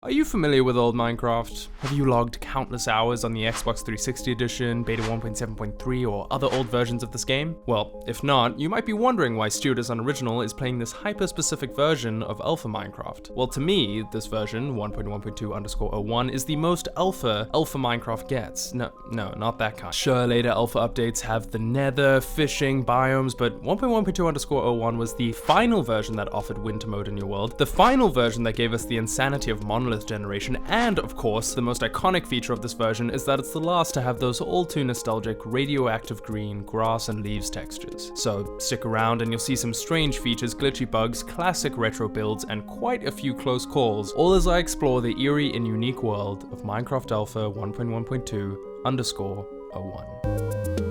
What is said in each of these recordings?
Are you familiar with old Minecraft? Have you logged countless hours on the Xbox 360 edition, beta 1.7.3, or other old versions of this game? Well, if not, you might be wondering why StuartisUnoriginal is playing this hyper-specific version of Alpha Minecraft. Well, to me, this version, 1.1.2_01, is the most alpha Minecraft gets. No, not that kind. Sure, later alpha updates have the nether, fishing, biomes, but 1.1.2_01 was the final version that offered winter mode in your world, the final version that gave us the insanity of monolith generation, and of course, the most iconic feature of this version is that it's the last to have those all too nostalgic radioactive green grass and leaves textures. So stick around and you'll see some strange features, glitchy bugs, classic retro builds, and quite a few close calls, all as I explore the eerie and unique world of Minecraft Alpha 1.1.2_01.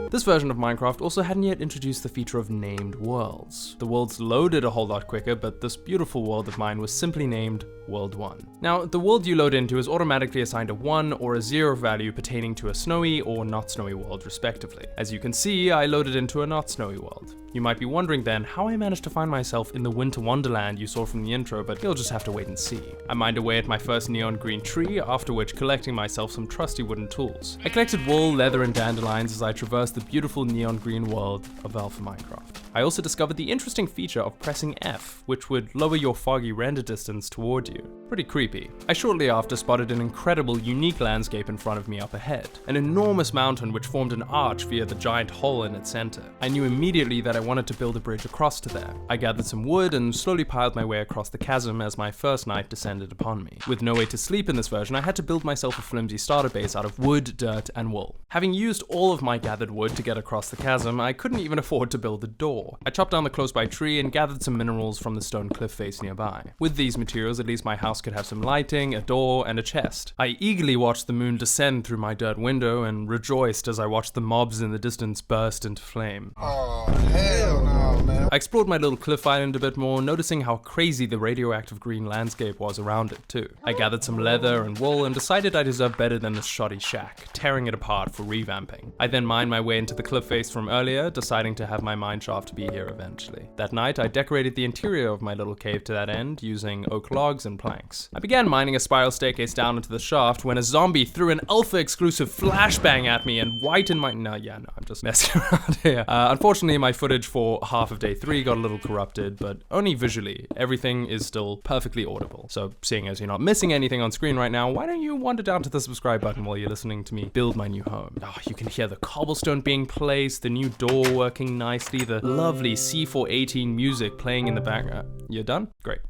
This version of Minecraft also hadn't yet introduced the feature of named worlds. The worlds loaded a whole lot quicker, but this beautiful world of mine was simply named World 1. Now, the world you load into is automatically assigned a 1 or a 0 value pertaining to a snowy or not snowy world respectively. As you can see, I loaded into a not snowy world. You might be wondering then how I managed to find myself in the winter wonderland you saw from the intro, but you'll just have to wait and see. I mined away at my first neon green tree, after which collecting myself some trusty wooden tools. I collected wool, leather, and dandelions as I traversed the beautiful neon green world of Alpha Minecraft. I also discovered the interesting feature of pressing F, which would lower your foggy render distance toward you. Pretty creepy. I shortly after spotted an incredible, unique landscape in front of me up ahead. An enormous mountain which formed an arch via the giant hole in its center. I knew immediately that I wanted to build a bridge across to there. I gathered some wood and slowly piled my way across the chasm as my first night descended upon me. With no way to sleep in this version, I had to build myself a flimsy starter base out of wood, dirt, and wool. Having used all of my gathered wood to get across the chasm, I couldn't even afford to build a door. I chopped down the close-by tree and gathered some minerals from the stone cliff face nearby. With these materials, at least my house could have some lighting, a door, and a chest. I eagerly watched the moon descend through my dirt window and rejoiced as I watched the mobs in the distance burst into flame. Oh, hell no, man. I explored my little cliff island a bit more, noticing how crazy the radioactive green landscape was around it too. I gathered some leather and wool and decided I deserved better than this shoddy shack, tearing it apart for revamping. I then mined my way into the cliff face from earlier, deciding to have my mine shaft be here eventually. That night, I decorated the interior of my little cave to that end using oak logs and planks. I began mining a spiral staircase down into the shaft when a zombie threw an alpha exclusive flashbang at me and whitened my... I'm just messing around here. Unfortunately, my footage for half of day 3 got a little corrupted, but only visually. Everything is still perfectly audible. So, seeing as you're not missing anything on screen right now, why don't you wander down to the subscribe button while you're listening to me build my new home. Oh, you can hear the cobblestone being placed, the new door working nicely, the lovely C418 music playing in the background. You're done? Great.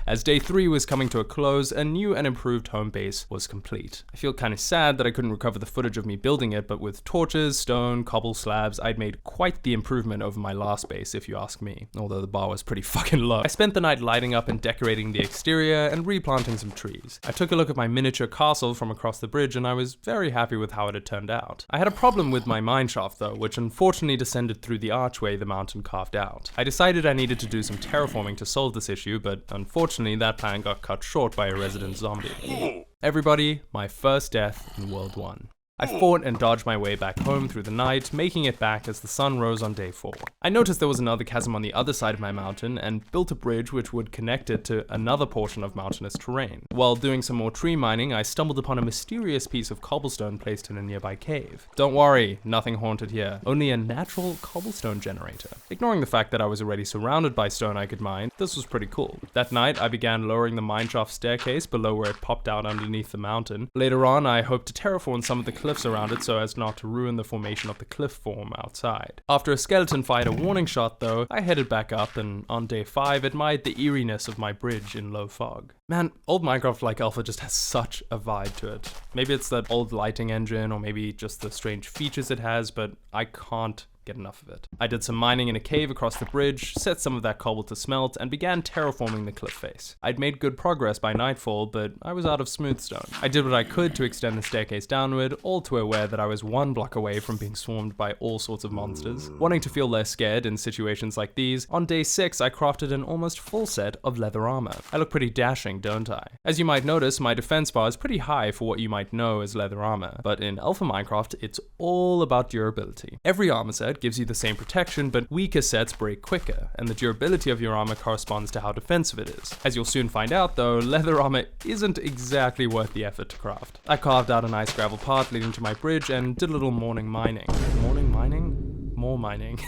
As day 3 was coming to a close, a new and improved home base was complete. I feel kind of sad that I couldn't recover the footage of me building it, but with torches, stone, cobble slabs, I'd made quite the improvement over my last base, if you ask me, although the bar was pretty fucking low. I spent the night lighting up and decorating the exterior and replanting some trees. I took a look at my miniature castle from across the bridge and I was very happy with how it had turned out. I had a problem with my mine shaft though, which unfortunately descended through the archway the mountain carved out. I decided I needed to do some terraforming to solve this issue, but unfortunately that plan got cut short by a resident zombie. Everybody, my first death in World 1. I fought and dodged my way back home through the night, making it back as the sun rose on day 4. I noticed there was another chasm on the other side of my mountain and built a bridge which would connect it to another portion of mountainous terrain. While doing some more tree mining, I stumbled upon a mysterious piece of cobblestone placed in a nearby cave. Don't worry, nothing haunted here, only a natural cobblestone generator. Ignoring the fact that I was already surrounded by stone I could mine, this was pretty cool. That night, I began lowering the mineshaft staircase below where it popped out underneath the mountain. Later on, I hoped to terraform some of the cliffs around it so as not to ruin the formation of the cliff form outside. After a skeleton fired a warning shot though, I headed back up and on day 5 admired the eeriness of my bridge in low fog. Man, old Minecraft like Alpha just has such a vibe to it. Maybe it's that old lighting engine or maybe just the strange features it has, but I can't get enough of it. I did some mining in a cave across the bridge, set some of that cobble to smelt, and began terraforming the cliff face. I'd made good progress by nightfall, but I was out of smooth stone. I did what I could to extend the staircase downward, all too aware that I was 1 block away from being swarmed by all sorts of monsters. Wanting to feel less scared in situations like these, on day 6 I crafted an almost full set of leather armor. I look pretty dashing, don't I? As you might notice, my defense bar is pretty high for what you might know as leather armor, but in Alpha Minecraft, it's all about durability. Every armor set it gives you the same protection, but weaker sets break quicker, and the durability of your armor corresponds to how defensive it is. As you'll soon find out though, leather armor isn't exactly worth the effort to craft. I carved out a nice gravel path leading to my bridge and did a little morning mining. Morning mining? More mining.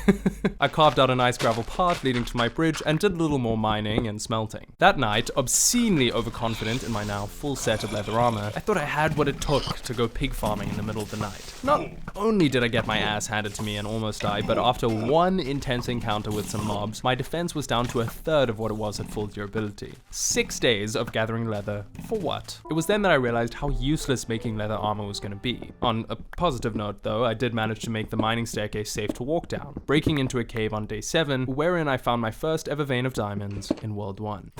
I carved out a nice gravel path leading to my bridge and did a little more mining and smelting. That night, obscenely overconfident in my now full set of leather armor, I thought I had what it took to go pig farming in the middle of the night. Not only did I get my ass handed to me and almost die, but after one intense encounter with some mobs, my defense was down to a third of what it was at full durability. 6 days of gathering leather, for what? It was then that I realized how useless making leather armor was going to be. On a positive note though, I did manage to make the mining staircase safe to walk down, breaking into a cave on day 7, wherein I found my first ever vein of diamonds in World 1.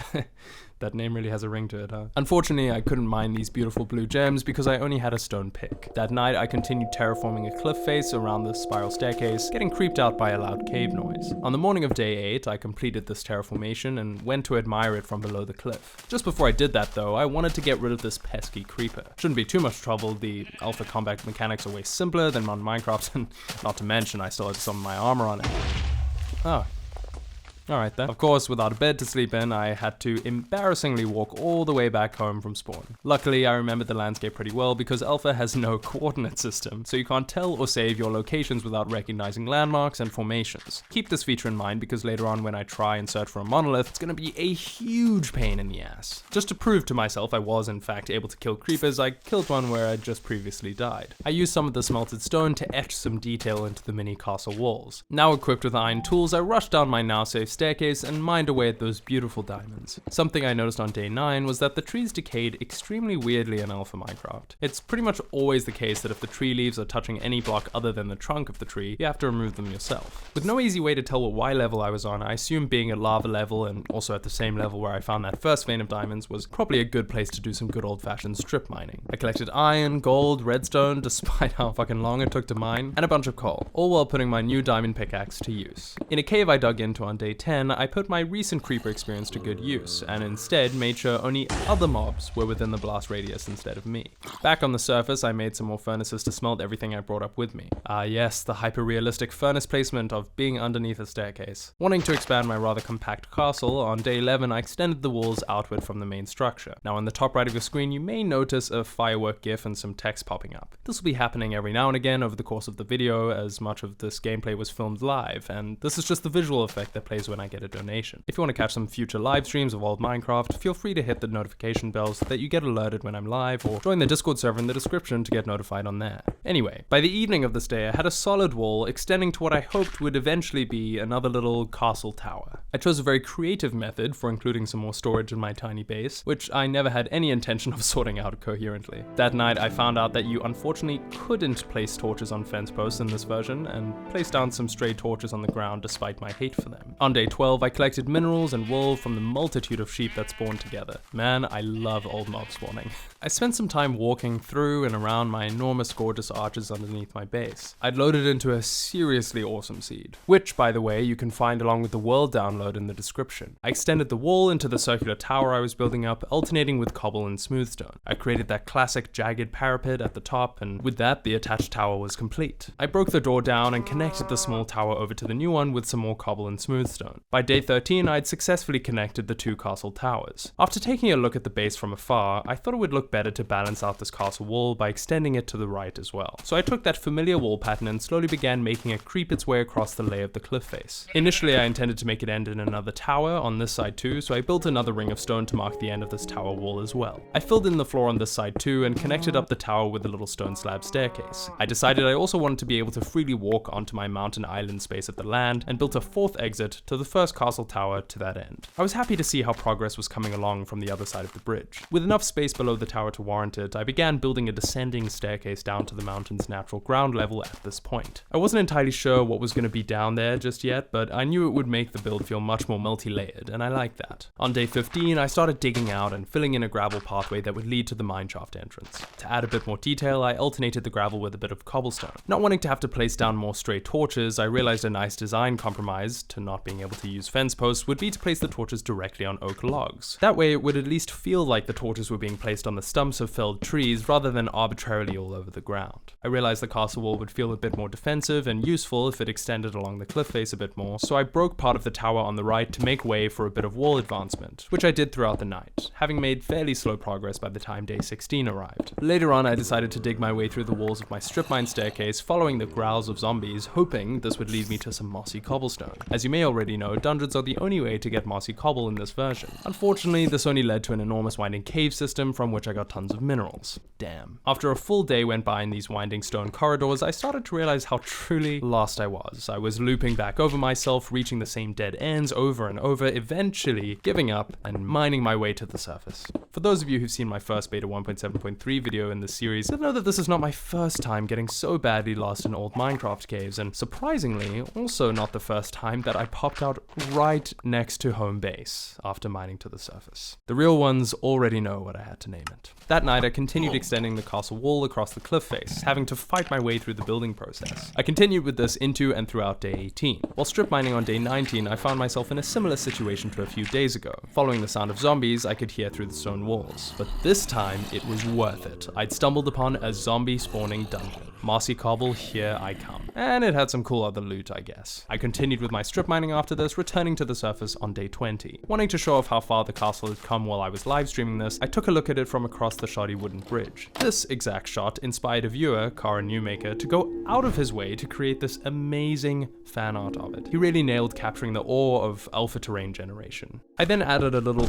That name really has a ring to it, huh? Unfortunately, I couldn't mine these beautiful blue gems because I only had a stone pick. That night, I continued terraforming a cliff face around the spiral staircase, getting creeped out by a loud cave noise. On the morning of day 8, I completed this terraformation and went to admire it from below the cliff. Just before I did that though, I wanted to get rid of this pesky creeper. Shouldn't be too much trouble, the alpha combat mechanics are way simpler than modern Minecraft, and not to mention I still had some of my armor on it. Oh. Alright then. Of course, without a bed to sleep in, I had to embarrassingly walk all the way back home from spawn. Luckily, I remembered the landscape pretty well because Alpha has no coordinate system, so you can't tell or save your locations without recognizing landmarks and formations. Keep this feature in mind because later on when I try and search for a monolith, it's gonna be a huge pain in the ass. Just to prove to myself I was in fact able to kill creepers, I killed one where I just previously died. I used some of the smelted stone to etch some detail into the mini castle walls. Now equipped with iron tools, I rushed down my now safe staircase and mined away at those beautiful diamonds. Something I noticed on day 9 was that the trees decayed extremely weirdly in Alpha Minecraft. It's pretty much always the case that if the tree leaves are touching any block other than the trunk of the tree, you have to remove them yourself. With no easy way to tell what Y level I was on, I assumed being at lava level and also at the same level where I found that first vein of diamonds was probably a good place to do some good old-fashioned strip mining. I collected iron, gold, redstone, despite how fucking long it took to mine, and a bunch of coal, all while putting my new diamond pickaxe to use. In a cave I dug into on day 10, I put my recent creeper experience to good use, and instead made sure only other mobs were within the blast radius instead of me. Back on the surface, I made some more furnaces to smelt everything I brought up with me. Ah yes, the hyper-realistic furnace placement of being underneath a staircase. Wanting to expand my rather compact castle, on day 11 I extended the walls outward from the main structure. Now on the top right of your screen you may notice a firework gif and some text popping up. This will be happening every now and again over the course of the video, as much of this gameplay was filmed live, and this is just the visual effect that plays when I get a donation. If you want to catch some future live streams of old Minecraft, feel free to hit the notification bell so that you get alerted when I'm live, or join the Discord server in the description to get notified on there. Anyway, by the evening of this day I had a solid wall extending to what I hoped would eventually be another little castle tower. I chose a very creative method for including some more storage in my tiny base, which I never had any intention of sorting out coherently. That night I found out that you unfortunately couldn't place torches on fence posts in this version, and placed down some stray torches on the ground despite my hate for them. On day 12 I collected minerals and wool from the multitude of sheep that spawned together. Man, I love old mob spawning. I spent some time walking through and around my enormous gorgeous arches underneath my base. I'd loaded into a seriously awesome seed, which by the way you can find along with the world download in the description. I extended the wall into the circular tower I was building up, alternating with cobble and smooth stone. I created that classic jagged parapet at the top, and with that the attached tower was complete. I broke the door down and connected the small tower over to the new one with some more cobble and smooth stone. By day 13 I'd successfully connected the two castle towers. After taking a look at the base from afar, I thought it would look better to balance out this castle wall by extending it to the right as well. So I took that familiar wall pattern and slowly began making it creep its way across the lay of the cliff face. Initially I intended to make it end in another tower on this side too, so I built another ring of stone to mark the end of this tower wall as well. I filled in the floor on this side too and connected up the tower with a little stone slab staircase. I decided I also wanted to be able to freely walk onto my mountain island space of the land, and built a fourth exit to the first castle tower to that end. I was happy to see how progress was coming along from the other side of the bridge. With enough space below the tower to warrant it, I began building a descending staircase down to the mountain's natural ground level at this point. I wasn't entirely sure what was going to be down there just yet, but I knew it would make the build feel much more multi-layered, and I liked that. On day 15, I started digging out and filling in a gravel pathway that would lead to the mineshaft entrance. To add a bit more detail, I alternated the gravel with a bit of cobblestone. Not wanting to have to place down more stray torches, I realized a nice design compromise to not being able able to use fence posts would be to place the torches directly on oak logs. That way it would at least feel like the torches were being placed on the stumps of felled trees rather than arbitrarily all over the ground. I realized the castle wall would feel a bit more defensive and useful if it extended along the cliff face a bit more, so I broke part of the tower on the right to make way for a bit of wall advancement, which I did throughout the night, having made fairly slow progress by the time day 16 arrived. Later on, I decided to dig my way through the walls of my strip mine staircase, following the growls of zombies, hoping this would lead me to some mossy cobblestone. As you may already know, dungeons are the only way to get mossy cobble in this version. Unfortunately, this only led to an enormous winding cave system from which I got tons of minerals. Damn. After a full day went by in these winding stone corridors, I started to realize how truly lost I was. I was looping back over myself, reaching the same dead ends over and over, eventually giving up and mining my way to the surface. For those of you who've seen my first beta 1.7.3 video in this series, you'll know that this is not my first time getting so badly lost in old Minecraft caves, and surprisingly, also not the first time that I popped out right next to home base after mining to the surface. The real ones already know what I had to name it. That night, I continued extending the castle wall across the cliff face, having to fight my way through the building process. I continued with this into and throughout day 18. While strip mining on day 19, I found myself in a similar situation to a few days ago. Following the sound of zombies, I could hear through the stone walls, but this time it was worth it. I'd stumbled upon a zombie spawning dungeon. Mossy cobble, here I come. And it had some cool other loot, I guess. I continued with my strip mining after this, returning to the surface on day 20. Wanting to show off how far the castle had come while I was live streaming this, I took a look at it from across the shoddy wooden bridge. This exact shot inspired a viewer, Kara Newmaker, to go out of his way to create this amazing fan art of it. He really nailed capturing the awe of alpha terrain generation. I then added a little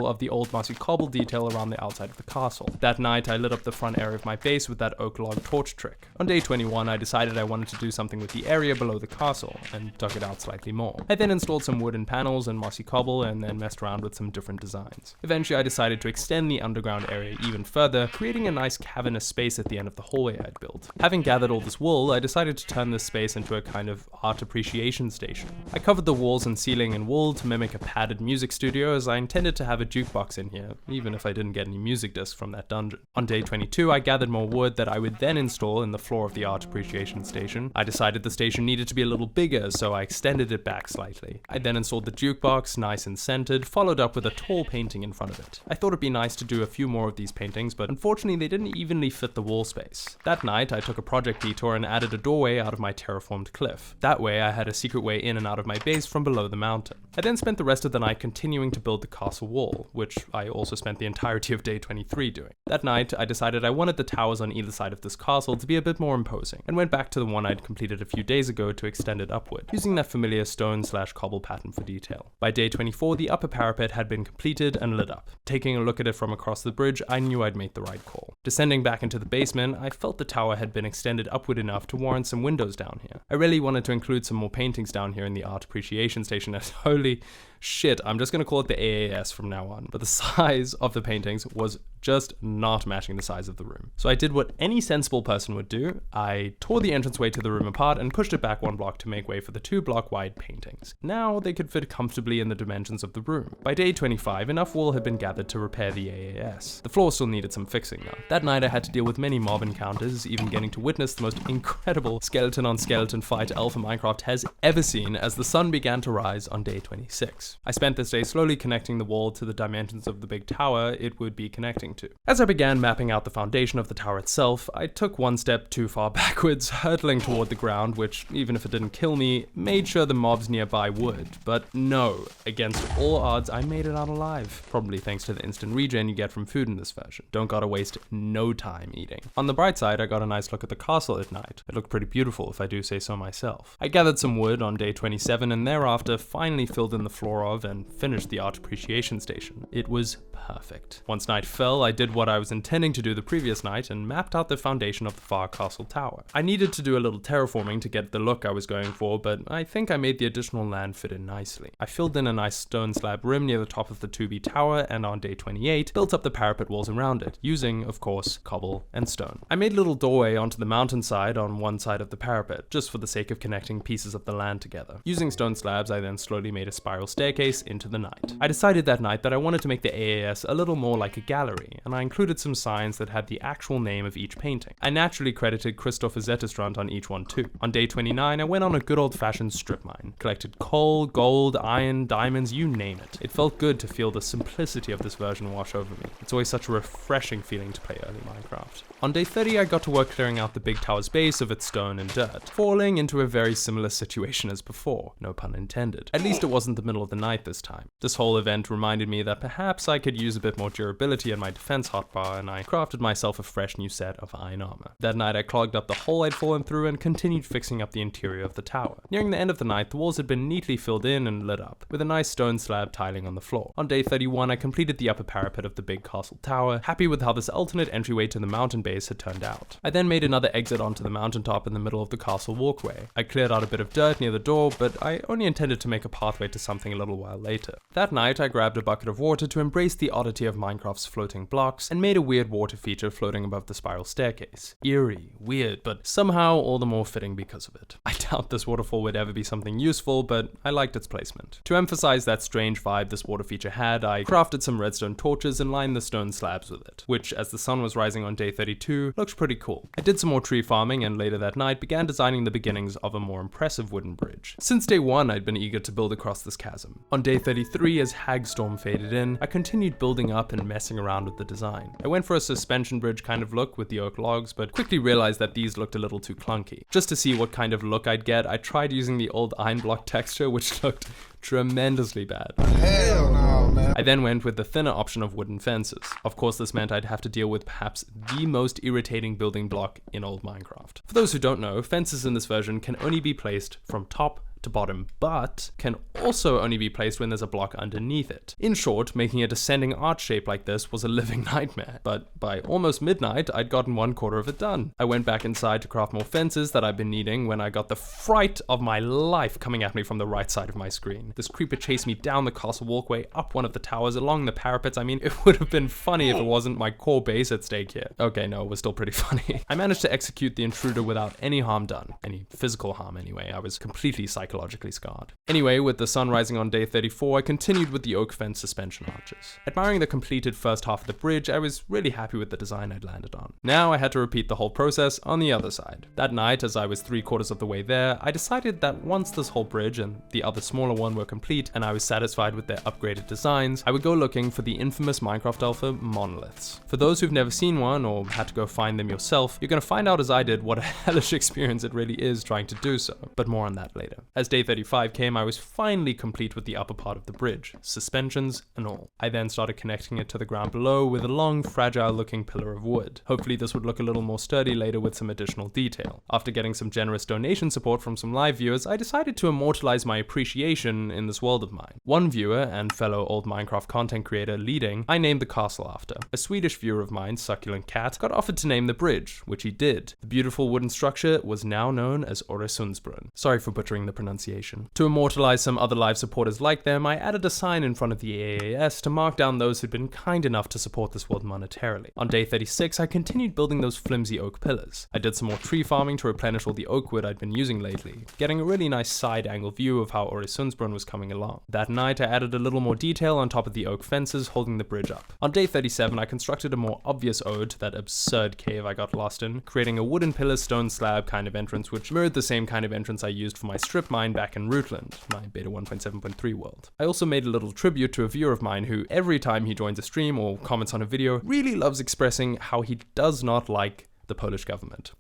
of the old mossy cobble detail around the outside of the castle. That night, I lit up the front area of my base with that oak log torch trick. On day 21, I decided I wanted to do something with the area below the castle, and dug it out slightly more. I then installed some wooden panels and mossy cobble, and then messed around with some different designs. Eventually, I decided to extend the underground area even further, creating a nice cavernous space at the end of the hallway I'd built. Having gathered all this wool, I decided to turn this space into a kind of art appreciation station. I covered the walls and ceiling in wool to mimic a padded music studio, as I intended to have a jukebox in here, even if I didn't get any music discs from that dungeon. On day 22, I gathered more wood that I would then install in the floor of the art appreciation station. I decided the station needed to be a little bigger, so I extended it back slightly. I then installed the jukebox, nice and centered, followed up with a tall painting in front of it. I thought it'd be nice to do a few more of these paintings, but unfortunately they didn't evenly fit the wall space. That night, I took a project detour and added a doorway out of my terraformed cliff. That way, I had a secret way in and out of my base from below the mountain. I then spent the rest of the night continuing to build the castle wall, which I also spent the entirety of day 23 doing. That night, I decided I wanted the towers on either side of this castle to be a bit more imposing, and went back to the one I'd completed a few days ago to extend it upward, using that familiar stone/cobble pattern for detail. By day 24, the upper parapet had been completed and lit up. Taking a look at it from across the bridge, I knew I'd made the right call. Descending back into the basement, I felt the tower had been extended upward enough to warrant some windows down here. I really wanted to include some more paintings down here in the art appreciation station, as holy shit, I'm just gonna call it the AAS from now on. But the size of the paintings was just not matching the size of the room. So I did what any sensible person would do. I tore the entranceway to the room apart and pushed it back one block to make way for the 2-block wide paintings. Now they could fit comfortably in the dimensions of the room. By day 25, enough wool had been gathered to repair the AAS. The floor still needed some fixing though. That night I had to deal with many mob encounters, even getting to witness the most incredible skeleton on skeleton fight Alpha Minecraft has ever seen as the sun began to rise on day 26. I spent this day slowly connecting the wall to the dimensions of the big tower it would be connecting to. As I began mapping out the foundation of the tower itself, I took one step too far backwards, hurtling toward the ground, which, even if it didn't kill me, made sure the mobs nearby would. But no, against all odds, I made it out alive. Probably thanks to the instant regen you get from food in this version. Don't gotta waste no time eating. On the bright side, I got a nice look at the castle at night. It looked pretty beautiful, if I do say so myself. I gathered some wood on day 27 and thereafter finally filled in the floor of and finished the art appreciation station. It was perfect. Once night fell, I did what I was intending to do the previous night and mapped out the foundation of the far castle tower. I needed to do a little terraforming to get the look I was going for, but I think I made the additional land fit in nicely. I filled in a nice stone slab rim near the top of the 2B tower, and on day 28, built up the parapet walls around it, using, of course, cobble and stone. I made a little doorway onto the mountainside on one side of the parapet, just for the sake of connecting pieces of the land together. Using stone slabs, I then slowly made a spiral staircase into the night. I decided that night that I wanted to make the AAS a little more like a gallery. carefully, and I included some signs that had the actual name of each painting. I naturally credited Christopher Zetterstrand on each one too. On day 29, I went on a good old-fashioned strip mine. Collected coal, gold, iron, diamonds, you name it. It felt good to feel the simplicity of this version wash over me. It's always such a refreshing feeling to play early Minecraft. On day 30, I got to work clearing out the big tower's base of its stone and dirt, falling into a very similar situation as before, no pun intended. At least it wasn't the middle of the night this time. This whole event reminded me that perhaps I could use a bit more durability in my defense hotbar, and I crafted myself a fresh new set of iron armor. That night I clogged up the hole I'd fallen through and continued fixing up the interior of the tower. Nearing the end of the night, the walls had been neatly filled in and lit up, with a nice stone slab tiling on the floor. On day 31, I completed the upper parapet of the big castle tower, happy with how this alternate entryway to the mountain base had turned out. I then made another exit onto the mountaintop in the middle of the castle walkway. I cleared out a bit of dirt near the door, but I only intended to make a pathway to something a little while later. That night, I grabbed a bucket of water to embrace the oddity of Minecraft's floating blocks, and made a weird water feature floating above the spiral staircase. Eerie, weird, but somehow all the more fitting because of it. I doubt this waterfall would ever be something useful, but I liked its placement. To emphasize that strange vibe this water feature had, I crafted some redstone torches and lined the stone slabs with it, which, as the sun was rising on day 32, looked pretty cool. I did some more tree farming, and later that night began designing the beginnings of a more impressive wooden bridge. Since day 1, I'd been eager to build across this chasm. On day 33, as Hagstorm faded in, I continued building up and messing around with the design. I went for a suspension bridge kind of look with the oak logs, but quickly realized that these looked a little too clunky. Just to see what kind of look I'd get, I tried using the old iron block texture, which looked tremendously bad. Hell no, man. I then went with the thinner option of wooden fences. Of course, this meant I'd have to deal with perhaps the most irritating building block in old Minecraft. For those who don't know, fences in this version can only be placed from top to bottom, but can also only be placed when there's a block underneath it. In short, making a descending arch shape like this was a living nightmare, but by almost midnight, I'd gotten 1/4 of it done. I went back inside to craft more fences that I'd been needing when I got the fright of my life coming at me from the right side of my screen. This creeper chased me down the castle walkway, up one of the towers, along the parapets. I mean, it would have been funny if it wasn't my core base at stake here. Okay, no, it was still pretty funny. I managed to execute the intruder without any harm done. Any physical harm anyway. I was completely psychologically scarred. Anyway, with the sun rising on day 34, I continued with the oak fence suspension arches. Admiring the completed first half of the bridge, I was really happy with the design I'd landed on. Now I had to repeat the whole process on the other side. That night, as I was 3/4 of the way there, I decided that once this whole bridge and the other smaller one were complete, and I was satisfied with their upgraded designs, I would go looking for the infamous Minecraft Alpha monoliths. For those who've never seen one or had to go find them yourself, you're gonna find out as I did what a hellish experience it really is trying to do so, but more on that later. As day 35 came, I was finally complete with the upper part of the bridge, suspensions and all. I then started connecting it to the ground below with a long, fragile looking pillar of wood. Hopefully this would look a little more sturdy later with some additional detail. After getting some generous donation support from some live viewers, I decided to immortalize my appreciation in this world of mine. One viewer, and fellow old Minecraft content creator Leading, I named the castle after. A Swedish viewer of mine, Succulent Cat, got offered to name the bridge, which he did. The beautiful wooden structure was now known as Öresundsbron. Sorry for butchering the pronunciation. To immortalize some other live supporters like them, I added a sign in front of the AAS to mark down those who'd been kind enough to support this world monetarily. On day 36, I continued building those flimsy oak pillars. I did some more tree farming to replenish all the oak wood I'd been using lately, getting a really nice side angle view of how Öresundsbron was coming along. That night, I added a little more detail on top of the oak fences holding the bridge up. On day 37, I constructed a more obvious ode to that absurd cave I got lost in, creating a wooden pillar stone slab kind of entrance which mirrored the same kind of entrance I used for my strip mine back in Rootland, my beta 1.7.3 world. I also made a little tribute to a viewer of mine who, every time he joins a stream or comments on a video, really loves expressing how he does not like the Polish government.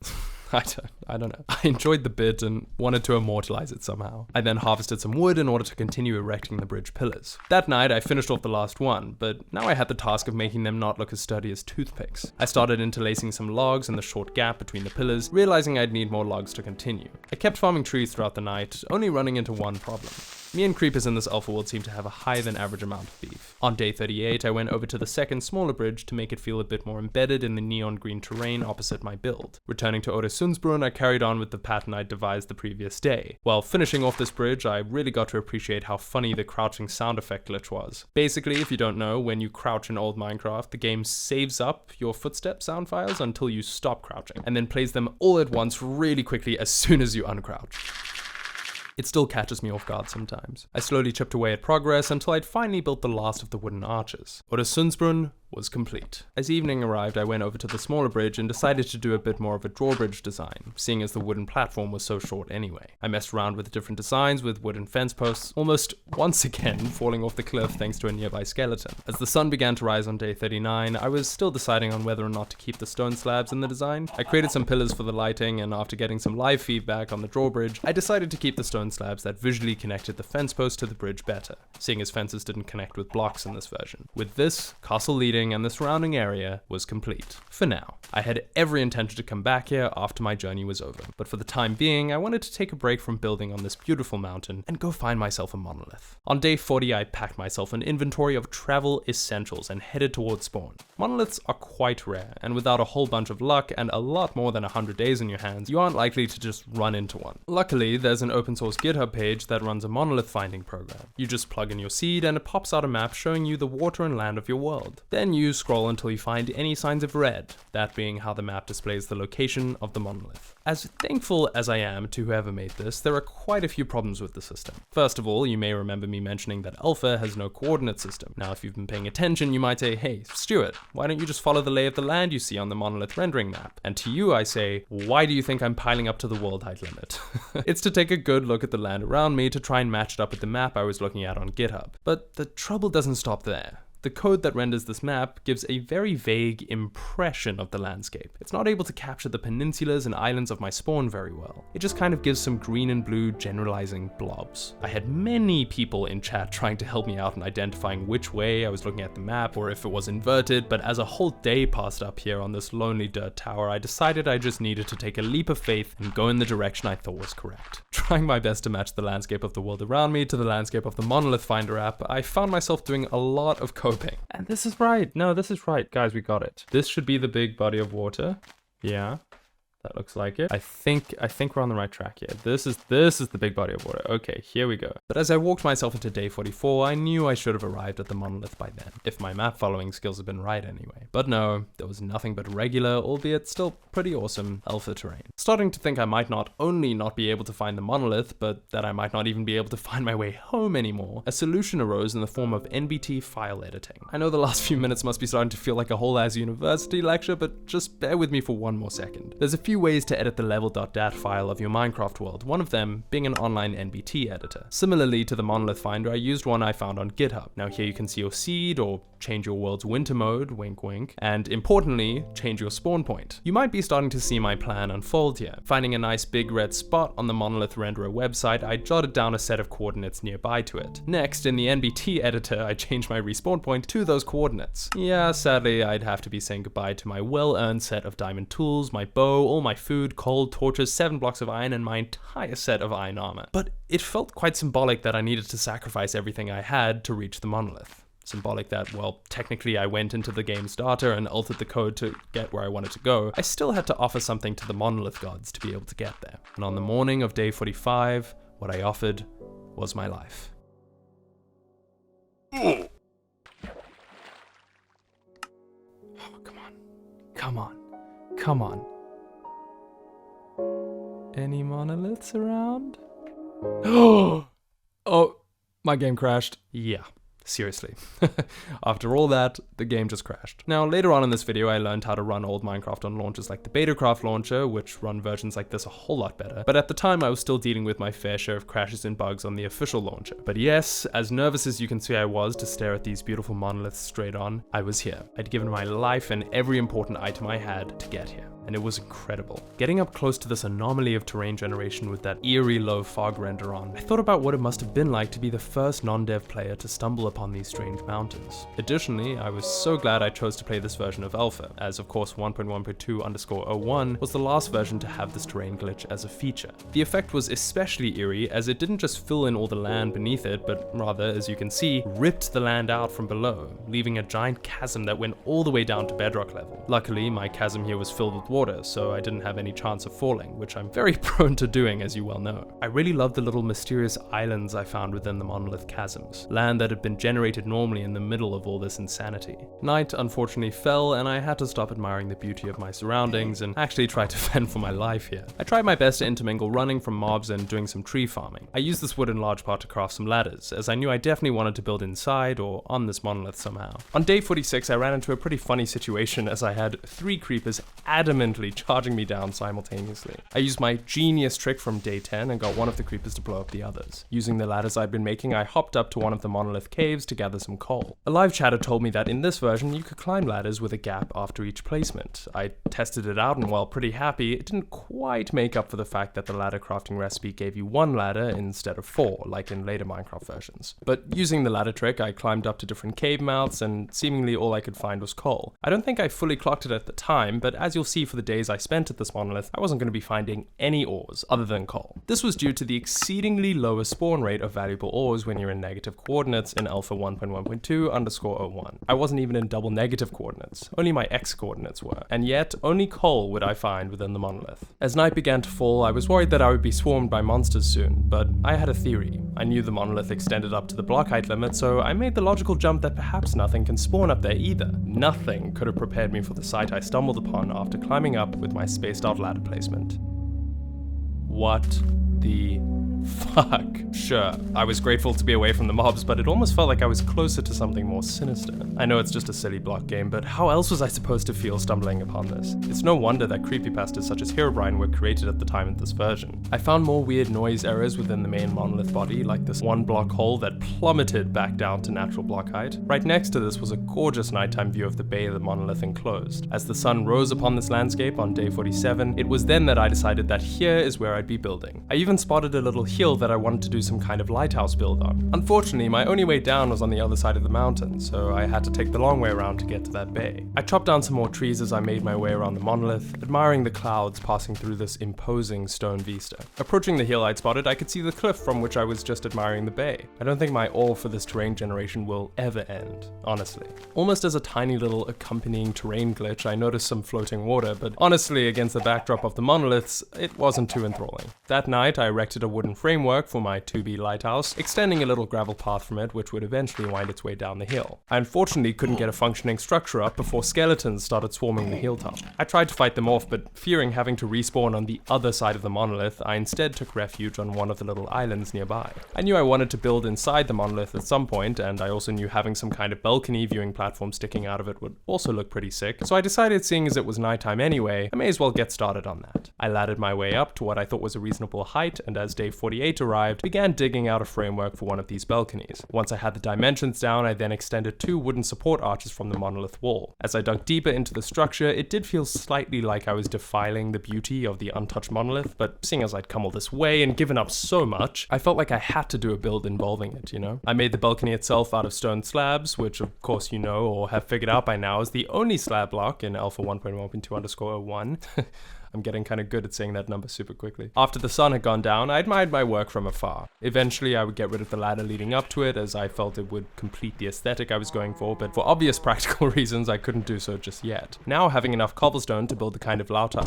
I don't know. I enjoyed the bit and wanted to immortalize it somehow. I then harvested some wood in order to continue erecting the bridge pillars. That night, I finished off the last one, but now I had the task of making them not look as sturdy as toothpicks. I started interlacing some logs in the short gap between the pillars, realizing I'd need more logs to continue. I kept farming trees throughout the night, only running into one problem. Me and creepers in this alpha world seem to have a higher than average amount of beef. On day 38, I went over to the second smaller bridge to make it feel a bit more embedded in the neon green terrain opposite my build. Returning to Öresundsbron, I carried on with the pattern I'd devised the previous day. While finishing off this bridge, I really got to appreciate how funny the crouching sound effect glitch was. Basically, if you don't know, when you crouch in old Minecraft, the game saves up your footstep sound files until you stop crouching, and then plays them all at once really quickly as soon as you uncrouch. It still catches me off guard sometimes. I slowly chipped away at progress until I'd finally built the last of the wooden arches. Öresundsbron was complete. As evening arrived, I went over to the smaller bridge and decided to do a bit more of a drawbridge design, seeing as the wooden platform was so short anyway. I messed around with different designs with wooden fence posts, almost once again falling off the cliff thanks to a nearby skeleton. As the sun began to rise on day 39, I was still deciding on whether or not to keep the stone slabs in the design. I created some pillars for the lighting, and after getting some live feedback on the drawbridge, I decided to keep the stone slabs that visually connected the fence post to the bridge better, seeing as fences didn't connect with blocks in this version. With this, castle leading and the surrounding area was complete. For now. I had every intention to come back here after my journey was over, but for the time being, I wanted to take a break from building on this beautiful mountain and go find myself a monolith. On day 40, I packed myself an inventory of travel essentials and headed towards spawn. Monoliths are quite rare, and without a whole bunch of luck and a lot more than 100 days in your hands, you aren't likely to just run into one. Luckily, there's an open source GitHub page that runs a monolith finding program. You just plug in your seed and it pops out a map showing you the water and land of your world. Then you scroll until you find any signs of red, that being how the map displays the location of the monolith. As thankful as I am to whoever made this, there are quite a few problems with the system. First of all, you may remember me mentioning that Alpha has no coordinate system. Now, if you've been paying attention, you might say, hey, Stuart, why don't you just follow the lay of the land you see on the monolith rendering map? And to you, I say, why do you think I'm piling up to the world height limit? It's to take a good look at the land around me to try and match it up with the map I was looking at on GitHub. But the trouble doesn't stop there. The code that renders this map gives a very vague impression of the landscape. It's not able to capture the peninsulas and islands of my spawn very well. It just kind of gives some green and blue generalizing blobs. I had many people in chat trying to help me out in identifying which way I was looking at the map or if it was inverted, but as a whole day passed up here on this lonely dirt tower, I decided I just needed to take a leap of faith and go in the direction I thought was correct. Trying my best to match the landscape of the world around me to the landscape of the Monolith Finder app, I found myself doing a lot of coping. And this is right. No, this is right. Guys, we got it. This should be the big body of water. Yeah. That looks like it. I think we're on the right track here. This is the big body of water. Okay, here we go. But as I walked myself into day 44, I knew I should have arrived at the monolith by then, if my map following skills had been right anyway. But no, there was nothing but regular, albeit still pretty awesome, alpha terrain. Starting to think I might not only not be able to find the monolith, but that I might not even be able to find my way home anymore, a solution arose in the form of NBT file editing. I know the last few minutes must be starting to feel like a whole ass university lecture, but just bear with me for one more second. There's a few ways to edit the level.dat file of your Minecraft world, one of them being an online NBT editor. Similarly to the Monolith Finder, I used one I found on GitHub. Now here you can see your seed, or change your world's winter mode, wink wink, and importantly, change your spawn point. You might be starting to see my plan unfold here. Finding a nice big red spot on the Monolith Renderer website, I jotted down a set of coordinates nearby to it. Next, in the NBT editor, I changed my respawn point to those coordinates. Yeah, sadly, I'd have to be saying goodbye to my well-earned set of diamond tools, my bow, all my food, coal, torches, 7 blocks of iron, and my entire set of iron armor. But it felt quite symbolic that I needed to sacrifice everything I had to reach the monolith. Symbolic that, well, technically I went into the game's data and altered the code to get where I wanted to go. I still had to offer something to the monolith gods to be able to get there. And on the morning of day 45, what I offered was my life. Oh, come on. Come on. Come on. Any monoliths around? Oh, my game crashed. Yeah. Seriously. After all that, the game just crashed. Now, later on in this video, I learned how to run old Minecraft on launchers like the Betacraft launcher, which run versions like this a whole lot better. But at the time, I was still dealing with my fair share of crashes and bugs on the official launcher. But yes, as nervous as you can see I was to stare at these beautiful monoliths straight on, I was here. I'd given my life and every important item I had to get here. And it was incredible. Getting up close to this anomaly of terrain generation with that eerie low fog render on, I thought about what it must have been like to be the first non-dev player to stumble upon these strange mountains. Additionally, I was so glad I chose to play this version of Alpha, as of course 1.1.2_01 was the last version to have this terrain glitch as a feature. The effect was especially eerie as it didn't just fill in all the land beneath it, but rather, as you can see, ripped the land out from below, leaving a giant chasm that went all the way down to bedrock level. Luckily, my chasm here was filled with water, so I didn't have any chance of falling, which I'm very prone to doing, as you well know. I really loved the little mysterious islands I found within the monolith chasms, land that had been generated normally in the middle of all this insanity. Night unfortunately fell, and I had to stop admiring the beauty of my surroundings and actually try to fend for my life here. I tried my best to intermingle running from mobs and doing some tree farming. I used this wood in large part to craft some ladders, as I knew I definitely wanted to build inside or on this monolith somehow. On day 46, I ran into a pretty funny situation as I had 3 creepers adamantly charging me down simultaneously. I used my genius trick from day 10 and got one of the creepers to blow up the others. Using the ladders I'd been making, I hopped up to one of the monolith caves to gather some coal. A live chatter told me that in this version you could climb ladders with a gap after each placement. I tested it out and while pretty happy, it didn't quite make up for the fact that the ladder crafting recipe gave you 1 ladder instead of 4, like in later Minecraft versions. But using the ladder trick, I climbed up to different cave mouths and seemingly all I could find was coal. I don't think I fully clocked it at the time, but as you'll see for the days I spent at this monolith, I wasn't going to be finding any ores other than coal. This was due to the exceedingly lower spawn rate of valuable ores when you're in negative coordinates in alpha 1.1.2_01. I wasn't even in double negative coordinates, only my x coordinates were, and yet only coal would I find within the monolith. As night began to fall, I was worried that I would be swarmed by monsters soon, but I had a theory. I knew the monolith extended up to the block height limit, so I made the logical jump that perhaps nothing can spawn up there either. Nothing could have prepared me for the sight I stumbled upon after climbing up with my spaced out ladder placement. What the fuck? Sure, I was grateful to be away from the mobs, but it almost felt like I was closer to something more sinister. I know it's just a silly block game, but how else was I supposed to feel stumbling upon this? It's no wonder that creepypastas such as Herobrine were created at the time of this version. I found more weird noise errors within the main monolith body, like this 1 block hole that plummeted back down to natural block height. Right next to this was a gorgeous nighttime view of the bay the monolith enclosed. As the sun rose upon this landscape on day 47, it was then that I decided that here is where I'd be building. I even spotted a little hill that I wanted to do some kind of lighthouse build on. Unfortunately, my only way down was on the other side of the mountain, so I had to take the long way around to get to that bay. I chopped down some more trees as I made my way around the monolith, admiring the clouds passing through this imposing stone vista. Approaching the hill I'd spotted, I could see the cliff from which I was just admiring the bay. I don't think my awe for this terrain generation will ever end, honestly. Almost as a tiny little accompanying terrain glitch, I noticed some floating water, but honestly, against the backdrop of the monoliths, it wasn't too enthralling. That night, I erected a wooden framework for my 2B lighthouse, extending a little gravel path from it which would eventually wind its way down the hill. I unfortunately couldn't get a functioning structure up before skeletons started swarming the hilltop. I tried to fight them off, but fearing having to respawn on the other side of the monolith, I instead took refuge on one of the little islands nearby. I knew I wanted to build inside the monolith at some point, and I also knew having some kind of balcony viewing platform sticking out of it would also look pretty sick, so I decided seeing as it was nighttime anyway, I may as well get started on that. I laddered my way up to what I thought was a reasonable height, and as day 48 arrived, began digging out a framework for one of these balconies. Once I had the dimensions down, I then extended 2 wooden support arches from the monolith wall. As I dug deeper into the structure, it did feel slightly like I was defiling the beauty of the untouched monolith, but seeing as I'd come all this way and given up so much, I felt like I had to do a build involving it, you know? I made the balcony itself out of stone slabs, which of course you know or have figured out by now is the only slab block in alpha 1.1.2_01. I'm getting kind of good at saying that number super quickly. After the sun had gone down, I admired my work from afar. Eventually, I would get rid of the ladder leading up to it, as I felt it would complete the aesthetic I was going for, but for obvious practical reasons, I couldn't do so just yet. Now, having enough cobblestone to build the kind of lighthouse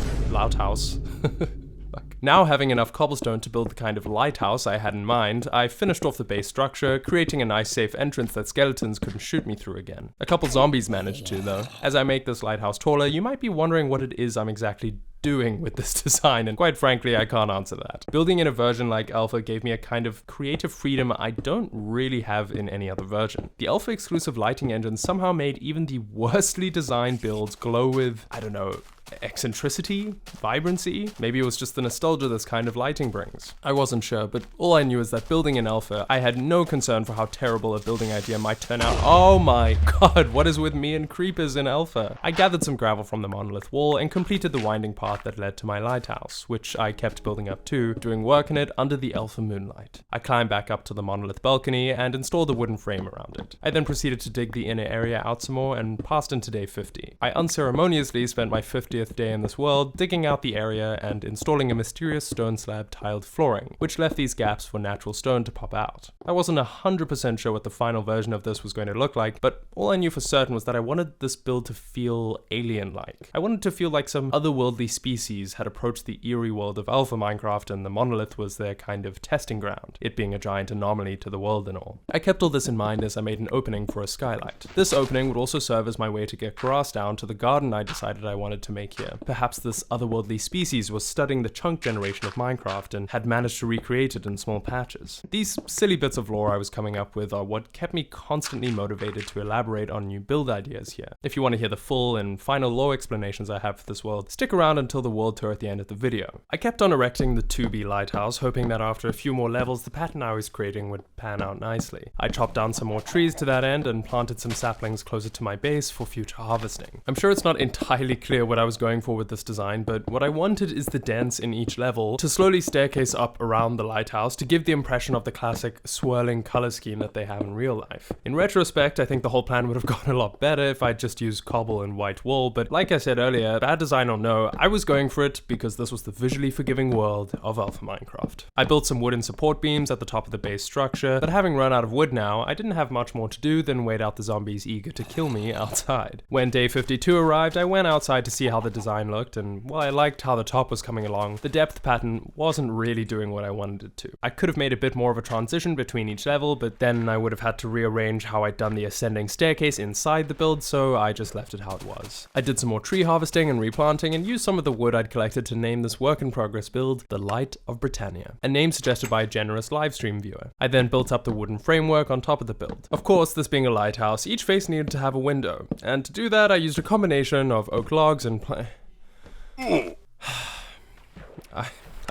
I had in mind, I finished off the base structure, creating a nice safe entrance that skeletons couldn't shoot me through again. A couple zombies managed to, though. As I make this lighthouse taller, you might be wondering what it is I'm exactly doing with this design, and quite frankly, I can't answer that. Building in a version like Alpha gave me a kind of creative freedom I don't really have in any other version. The Alpha exclusive lighting engine somehow made even the worstly designed builds glow with, I don't know, eccentricity? Vibrancy? Maybe it was just the nostalgia this kind of lighting brings. I wasn't sure, but all I knew is that building in Alpha, I had no concern for how terrible a building idea might turn out. Oh my god, what is with me and creepers in Alpha? I gathered some gravel from the monolith wall and completed the winding path that led to my lighthouse, which I kept building up too, doing work in it under the Alpha moonlight. I climbed back up to the monolith balcony and installed a wooden frame around it. I then proceeded to dig the inner area out some more and passed into day 50. I unceremoniously spent my 50th 50th day in this world, digging out the area and installing a mysterious stone slab tiled flooring, which left these gaps for natural stone to pop out. I wasn't 100% sure what the final version of this was going to look like, but all I knew for certain was that I wanted this build to feel alien-like. I wanted to feel like some otherworldly species had approached the eerie world of Alpha Minecraft and the monolith was their kind of testing ground, it being a giant anomaly to the world and all. I kept all this in mind as I made an opening for a skylight. This opening would also serve as my way to get grass down to the garden I decided I wanted to make here. Perhaps this otherworldly species was studying the chunk generation of Minecraft and had managed to recreate it in small patches. These silly bits of lore I was coming up with are what kept me constantly motivated to elaborate on new build ideas here. If you want to hear the full and final lore explanations I have for this world, stick around until the world tour at the end of the video. I kept on erecting the 2B lighthouse, hoping that after a few more levels the pattern I was creating would pan out nicely. I chopped down some more trees to that end and planted some saplings closer to my base for future harvesting. I'm sure it's not entirely clear what I was going for with this design, but what I wanted is the dents in each level to slowly staircase up around the lighthouse to give the impression of the classic swirling color scheme that they have in real life. In retrospect, I think the whole plan would have gone a lot better if I'd just used cobble and white wool, but like I said earlier, bad design or no, I was going for it because this was the visually forgiving world of Alpha Minecraft. I built some wooden support beams at the top of the base structure, but having run out of wood now, I didn't have much more to do than wait out the zombies eager to kill me outside. When day 52 arrived, I went outside to see how the design looked, and while I liked how the top was coming along, the depth pattern wasn't really doing what I wanted it to. I could have made a bit more of a transition between each level, but then I would have had to rearrange how I'd done the ascending staircase inside the build, so I just left it how it was. I did some more tree harvesting and replanting and used some of the wood I'd collected to name this work in progress build the Light of Britannia, a name suggested by a generous livestream viewer. I then built up the wooden framework on top of the build. Of course, this being a lighthouse, each face needed to have a window, and to do that I used a combination of oak logs and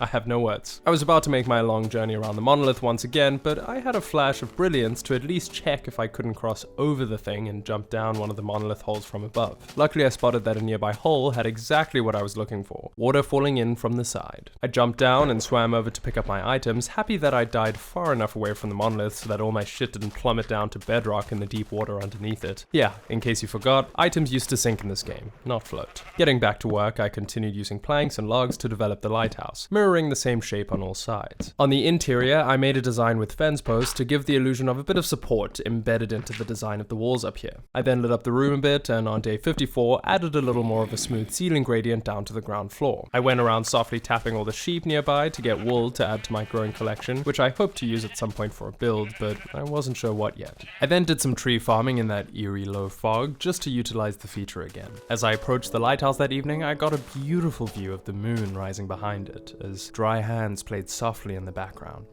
I have no words. I was about to make my long journey around the monolith once again, but I had a flash of brilliance to at least check if I couldn't cross over the thing and jump down one of the monolith holes from above. Luckily, I spotted that a nearby hole had exactly what I was looking for, water falling in from the side. I jumped down and swam over to pick up my items, happy that I died far enough away from the monolith so that all my shit didn't plummet down to bedrock in the deep water underneath it. Yeah, in case you forgot, items used to sink in this game, not float. Getting back to work, I continued using planks and logs to develop the lighthouse, mirroring the same shape on all sides. On the interior, I made a design with fence posts to give the illusion of a bit of support embedded into the design of the walls up here. I then lit up the room a bit, and on day 54, added a little more of a smooth ceiling gradient down to the ground floor. I went around softly tapping all the sheep nearby to get wool to add to my growing collection, which I hope to use at some point for a build, but I wasn't sure what yet. I then did some tree farming in that eerie low fog, just to utilize the feature again. As I approached the lighthouse that evening, I got a beautiful view of the moon rising behind it, as dry hands played softly in the background.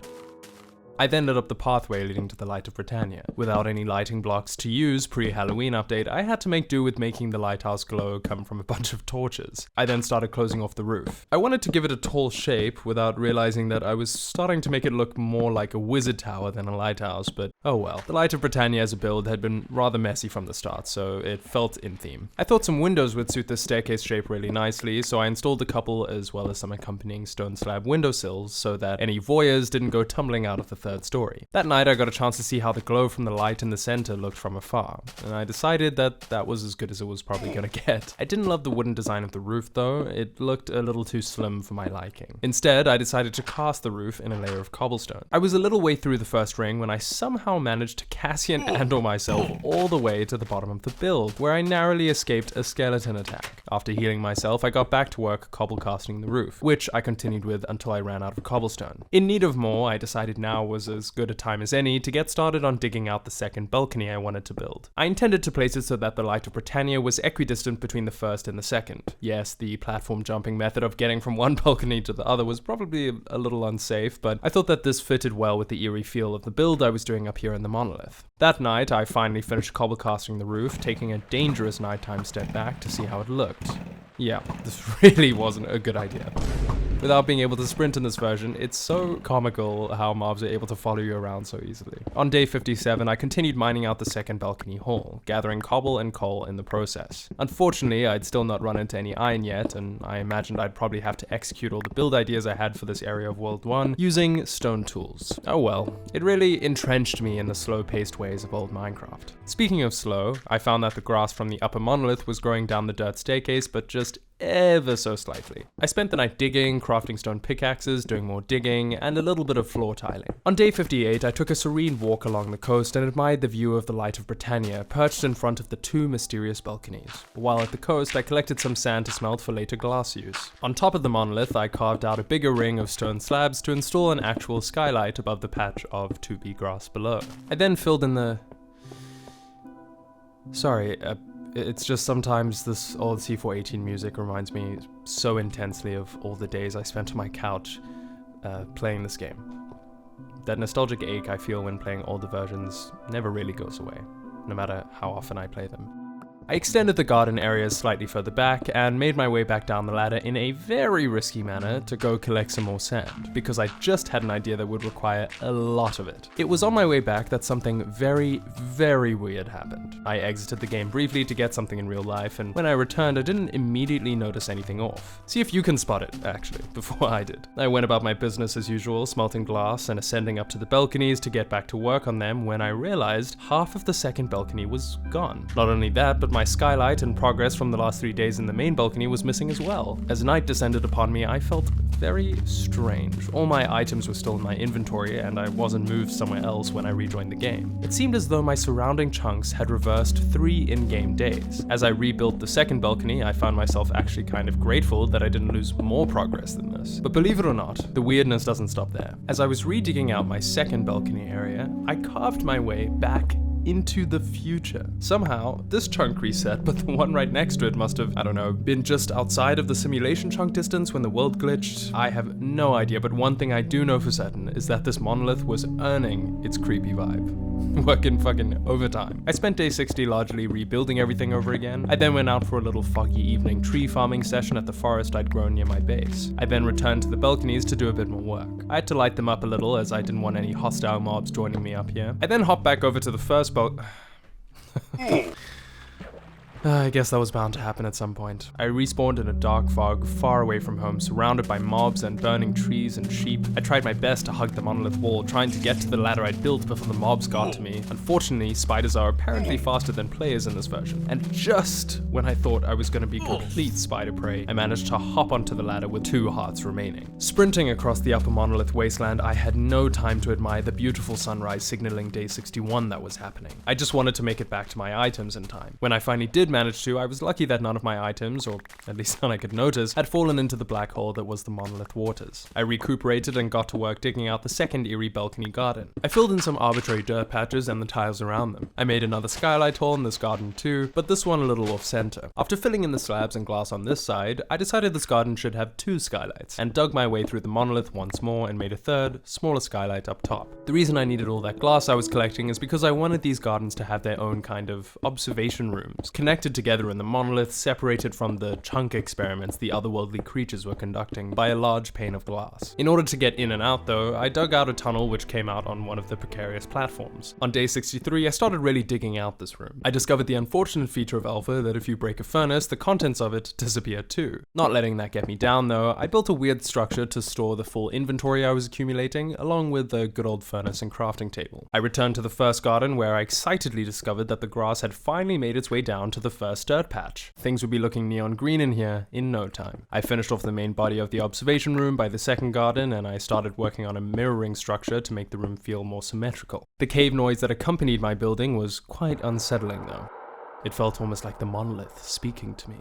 I then lit up the pathway leading to the Light of Britannia. Without any lighting blocks to use pre-Halloween update, I had to make do with making the lighthouse glow come from a bunch of torches. I then started closing off the roof. I wanted to give it a tall shape without realizing that I was starting to make it look more like a wizard tower than a lighthouse, but oh well. The Light of Britannia as a build had been rather messy from the start, so it felt in theme. I thought some windows would suit this staircase shape really nicely, so I installed a couple as well as some accompanying stone slab windowsills so that any voyeurs didn't go tumbling out of the third story. That night I got a chance to see how the glow from the light in the center looked from afar, and I decided that that was as good as it was probably gonna get. I didn't love the wooden design of the roof though, it looked a little too slim for my liking. Instead, I decided to cast the roof in a layer of cobblestone. I was a little way through the first ring when I somehow managed to Cassian and/or myself all the way to the bottom of the build, where I narrowly escaped a skeleton attack. After healing myself, I got back to work cobble casting the roof, which I continued with until I ran out of cobblestone. In need of more, I decided now was as good a time as any to get started on digging out the second balcony I wanted to build. I intended to place it so that the Light of Britannia was equidistant between the first and the second. Yes, the platform jumping method of getting from one balcony to the other was probably a little unsafe, but I thought that this fitted well with the eerie feel of the build I was doing up here in the monolith. That night, I finally finished cobble casting the roof, taking a dangerous nighttime step back to see how it looked. Yeah, this really wasn't a good idea. Without being able to sprint in this version, it's so comical how mobs are able to follow you around so easily. On day 57, I continued mining out the second balcony hall, gathering cobble and coal in the process. Unfortunately, I'd still not run into any iron yet, and I imagined I'd probably have to execute all the build ideas I had for this area of World 1 using stone tools. Oh well, it really entrenched me in the slow-paced ways of old Minecraft. Speaking of slow, I found that the grass from the upper monolith was growing down the dirt staircase, but just list ever so slightly. I spent the night digging, crafting stone pickaxes, doing more digging, and a little bit of floor tiling. On day 58, I took a serene walk along the coast and admired the view of the Light of Britannia perched in front of the two mysterious balconies. While at the coast, I collected some sand to smelt for later glass use. On top of the monolith, I carved out a bigger ring of stone slabs to install an actual skylight above the patch of 2B grass below. I then filled in the... Sorry, it's just sometimes this old C418 music reminds me so intensely of all the days I spent on my couch playing this game. That nostalgic ache I feel when playing older versions never really goes away, no matter how often I play them. I extended the garden areas slightly further back and made my way back down the ladder in a very risky manner to go collect some more sand, because I just had an idea that would require a lot of it. It was on my way back that something very, very weird happened. I exited the game briefly to get something in real life, and when I returned I didn't immediately notice anything off. See if you can spot it, actually, before I did. I went about my business as usual, smelting glass and ascending up to the balconies to get back to work on them when I realized half of the second balcony was gone. Not only that, but my skylight and progress from the last 3 days in the main balcony was missing as well. As night descended upon me, I felt very strange. All my items were still in my inventory, and I wasn't moved somewhere else when I rejoined the game. It seemed as though my surrounding chunks had reversed 3 in-game days. As I rebuilt the second balcony, I found myself actually kind of grateful that I didn't lose more progress than this. But believe it or not, the weirdness doesn't stop there. As I was redigging out my second balcony area, I carved my way back into the future. Somehow, this chunk reset, but the one right next to it must have, I don't know, been just outside of the simulation chunk distance when the world glitched. I have no idea, but one thing I do know for certain is that this monolith was earning its creepy vibe. Working fucking overtime. I spent day 60 largely rebuilding everything over again. I then went out for a little foggy evening tree farming session at the forest I'd grown near my base. I then returned to the balconies to do a bit more work. I had to light them up a little as I didn't want any hostile mobs joining me up here. I then hopped back over to the first I guess that was bound to happen at some point. I respawned in a dark fog far away from home, surrounded by mobs and burning trees and sheep. I tried my best to hug the monolith wall, trying to get to the ladder I'd built before the mobs got to me. Unfortunately, spiders are apparently faster than players in this version. And just when I thought I was going to be complete spider prey, I managed to hop onto the ladder with 2 hearts remaining. Sprinting across the upper monolith wasteland, I had no time to admire the beautiful sunrise signaling day 61 that was happening. I just wanted to make it back to my items in time. When I finally did manage to, I was lucky that none of my items, or at least none I could notice, had fallen into the black hole that was the monolith waters. I recuperated and got to work digging out the second eerie balcony garden. I filled in some arbitrary dirt patches and the tiles around them. I made another skylight hole in this garden too, but this one a little off center. After filling in the slabs and glass on this side, I decided this garden should have 2 skylights, and dug my way through the monolith once more and made a third, smaller skylight up top. The reason I needed all that glass I was collecting is because I wanted these gardens to have their own kind of observation rooms, connected together in the monolith, separated from the chunk experiments the otherworldly creatures were conducting by a large pane of glass. In order to get in and out though, I dug out a tunnel which came out on one of the precarious platforms. On day 63, I started really digging out this room. I discovered the unfortunate feature of Alpha that if you break a furnace, the contents of it disappear too. Not letting that get me down though, I built a weird structure to store the full inventory I was accumulating, along with the good old furnace and crafting table. I returned to the first garden where I excitedly discovered that the grass had finally made its way down to the first dirt patch. Things would be looking neon green in here in no time. I finished off the main body of the observation room by the second garden, and I started working on a mirroring structure to make the room feel more symmetrical. The cave noise that accompanied my building was quite unsettling though. It felt almost like the monolith speaking to me.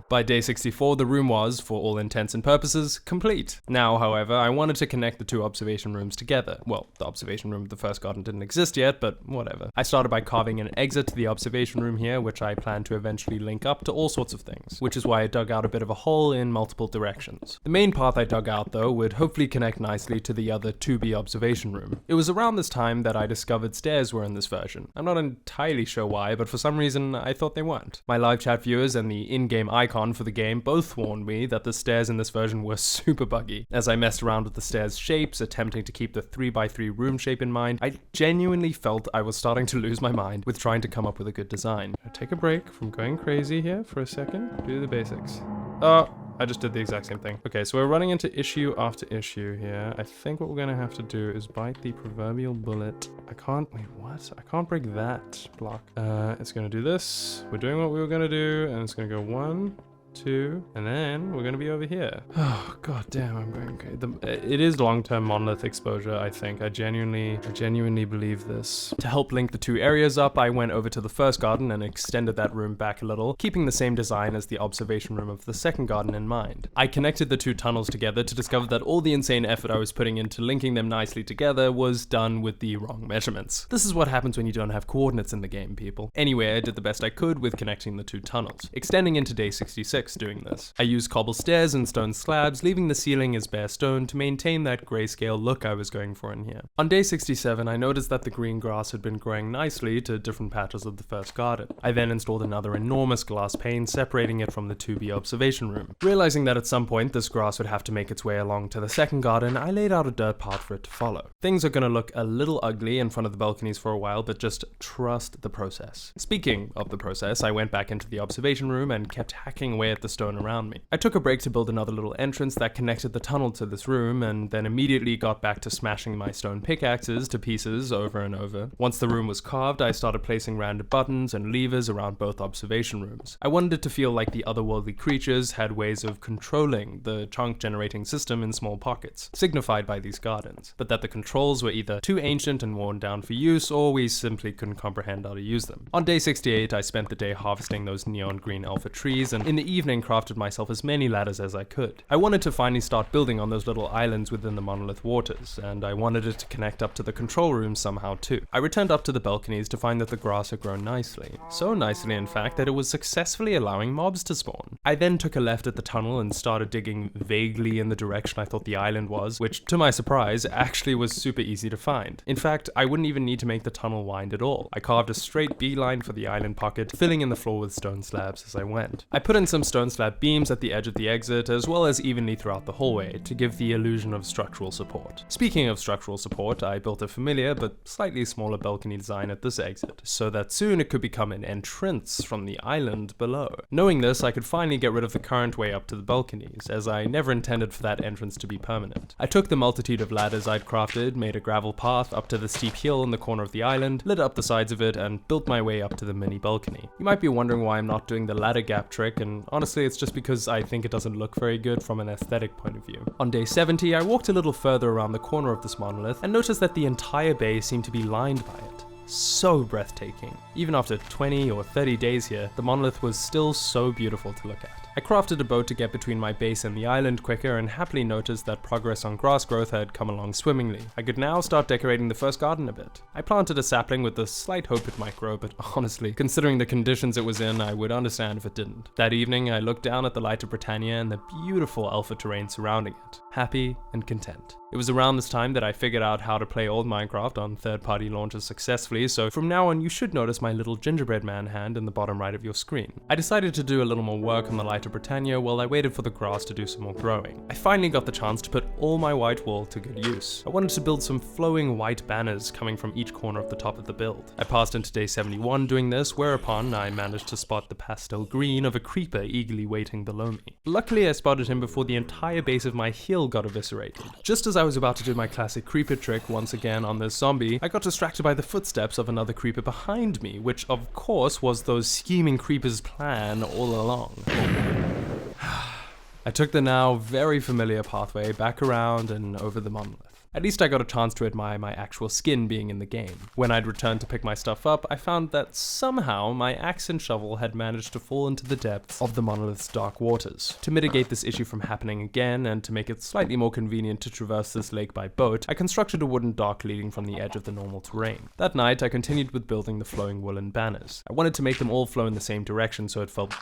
By day 64, the room was, for all intents and purposes, complete. Now, however, I wanted to connect the 2 observation rooms together. Well, the observation room of the first garden didn't exist yet, but whatever. I started by carving an exit to the observation room here, which I plan to eventually link up to all sorts of things, which is why I dug out a bit of a hole in multiple directions. The main path I dug out, though, would hopefully connect nicely to the other 2B observation room. It was around this time that I discovered stairs were in this version. I'm not entirely sure why, but for some reason, I thought they weren't. My live chat viewers and the in-game icon for the game both warned me that the stairs in this version were super buggy. As I messed around with the stairs shapes, attempting to keep the 3x3 room shape in mind, I genuinely felt I was starting to lose my mind with trying to come up with a good design. Take a break from going crazy here for a second. Do the basics. Oh, I just did the exact same thing. Okay, so we're running into issue after issue here. I think what we're gonna have to do is bite the proverbial bullet. Wait, what? I can't break that block. It's gonna do this. We're doing what we were gonna do, and it's gonna go 1, 2, and then we're gonna be over here. Oh, god damn, I'm going okay. It is long-term monolith exposure, I think. I genuinely believe this. To help link the two areas up, I went over to the first garden and extended that room back a little, keeping the same design as the observation room of the second garden in mind. I connected the two tunnels together to discover that all the insane effort I was putting into linking them nicely together was done with the wrong measurements. This is what happens when you don't have coordinates in the game, people. Anyway, I did the best I could with connecting the two tunnels, extending into day 66 doing this. I used cobble stairs and stone slabs, leaving the ceiling as bare stone to maintain that grayscale look I was going for in here. On day 67, I noticed that the green grass had been growing nicely to different patches of the first garden. I then installed another enormous glass pane separating it from the 2B observation room. Realizing that at some point this grass would have to make its way along to the second garden, I laid out a dirt path for it to follow. Things are gonna look a little ugly in front of the balconies for a while, but just trust the process. Speaking of the process, I went back into the observation room and kept hacking away at the stone around me. I took a break to build another little entrance that connected the tunnel to this room, and then immediately got back to smashing my stone pickaxes to pieces over and over. Once the room was carved, I started placing random buttons and levers around both observation rooms. I wanted it to feel like the otherworldly creatures had ways of controlling the chunk generating system in small pockets, signified by these gardens, but that the controls were either too ancient and worn down for use, or we simply couldn't comprehend how to use them. On day 68, I spent the day harvesting those neon green alpha trees, and in the evening crafted myself as many ladders as I could. I wanted to finally start building on those little islands within the monolith waters, and I wanted it to connect up to the control room somehow too. I returned up to the balconies to find that the grass had grown nicely. So nicely, in fact, that it was successfully allowing mobs to spawn. I then took a left at the tunnel and started digging vaguely in the direction I thought the island was, which, to my surprise, actually was super easy to find. In fact, I wouldn't even need to make the tunnel wind at all. I carved a straight beeline for the island pocket, filling in the floor with stone slabs as I went. I put in some stone slab beams at the edge of the exit, as well as evenly throughout the hallway, to give the illusion of structural support. Speaking of structural support, I built a familiar but slightly smaller balcony design at this exit, so that soon it could become an entrance from the island below. Knowing this, I could finally get rid of the current way up to the balconies, as I never intended for that entrance to be permanent. I took the multitude of ladders I'd crafted, made a gravel path up to the steep hill in the corner of the island, lit up the sides of it, and built my way up to the mini balcony. You might be wondering why I'm not doing the ladder gap trick, and honestly it's just because I think it doesn't look very good from an aesthetic point of view. On day 70, I walked a little further around the corner of this monolith and noticed that the entire bay seemed to be lined by it. So breathtaking. Even after 20 or 30 days here, the monolith was still so beautiful to look at. I crafted a boat to get between my base and the island quicker, and happily noticed that progress on grass growth had come along swimmingly. I could now start decorating the first garden a bit. I planted a sapling with the slight hope it might grow, but honestly, considering the conditions it was in, I would understand if it didn't. That evening, I looked down at the light of Britannia and the beautiful alpha terrain surrounding it, happy and content. It was around this time that I figured out how to play old Minecraft on third-party launches successfully, so from now on you should notice my little gingerbread man hand in the bottom right of your screen. I decided to do a little more work on the light of Britannia while I waited for the grass to do some more growing. I finally got the chance to put all my white wool to good use. I wanted to build some flowing white banners coming from each corner of the top of the build. I passed into day 71 doing this, whereupon I managed to spot the pastel green of a creeper eagerly waiting below me. Luckily I spotted him before the entire base of my hill got eviscerated. Just as I was about to do my classic creeper trick once again on this zombie, I got distracted by the footsteps of another creeper behind me, which of course was those scheming creepers' plan all along. I took the now very familiar pathway back around and over the monolith. At least I got a chance to admire my actual skin being in the game. When I'd returned to pick my stuff up, I found that somehow my axe and shovel had managed to fall into the depths of the monolith's dark waters. To mitigate this issue from happening again, and to make it slightly more convenient to traverse this lake by boat, I constructed a wooden dock leading from the edge of the normal terrain. That night, I continued with building the flowing woolen banners. I wanted to make them all flow in the same direction so it felt,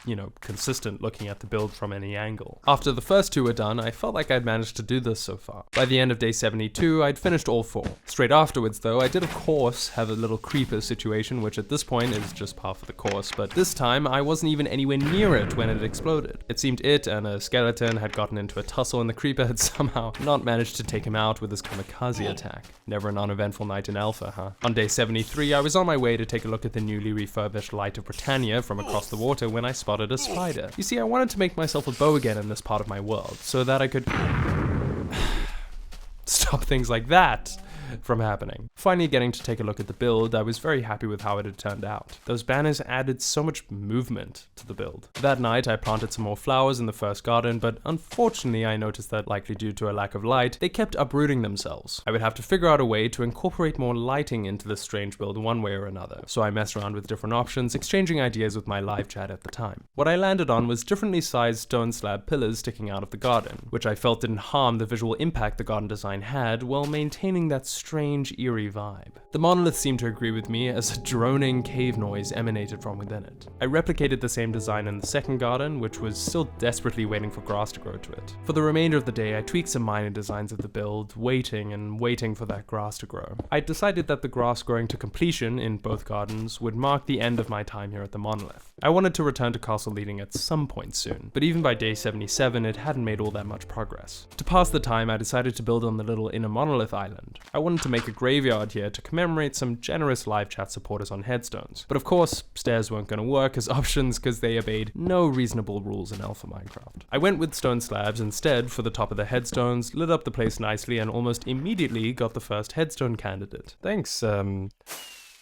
consistent looking at the build from any angle. After the first two were done, I felt like I'd managed to do this so far. By the end of day 72, I'd finished all 4. Straight afterwards though, I did of course have a little creeper situation, which at this point is just par for the course, but this time I wasn't even anywhere near it when it exploded. It seemed it and a skeleton had gotten into a tussle and the creeper had somehow not managed to take him out with his kamikaze attack. Never an uneventful night in Alpha, huh? On day 73, I was on my way to take a look at the newly refurbished Light of Britannia from across the water when I spotted a spider. You see, I wanted to make myself a bow again in this part of my world, so that I could... Stop things like that. from happening. Finally getting to take a look at the build, I was very happy with how it had turned out. Those banners added so much movement to the build. That night I planted some more flowers in the first garden, but unfortunately I noticed that, likely due to a lack of light, they kept uprooting themselves. I would have to figure out a way to incorporate more lighting into this strange build one way or another, so I messed around with different options, exchanging ideas with my live chat at the time. What I landed on was differently sized stone slab pillars sticking out of the garden, which I felt didn't harm the visual impact the garden design had while maintaining that strange, eerie vibe. The monolith seemed to agree with me as a droning cave noise emanated from within it. I replicated the same design in the second garden, which was still desperately waiting for grass to grow to it. For the remainder of the day, I tweaked some minor designs of the build, waiting for that grass to grow. I decided that the grass growing to completion in both gardens would mark the end of my time here at the monolith. I wanted to return to Castle Leading at some point soon, but even by day 77, it hadn't made all that much progress. To pass the time, I decided to build on the little inner monolith island. I wanted to make a graveyard here to commemorate some generous live chat supporters on headstones. But of course, stairs weren't going to work as options because they obeyed no reasonable rules in Alpha Minecraft. I went with stone slabs instead for the top of the headstones, lit up the place nicely, and almost immediately got the first headstone candidate. Thanks,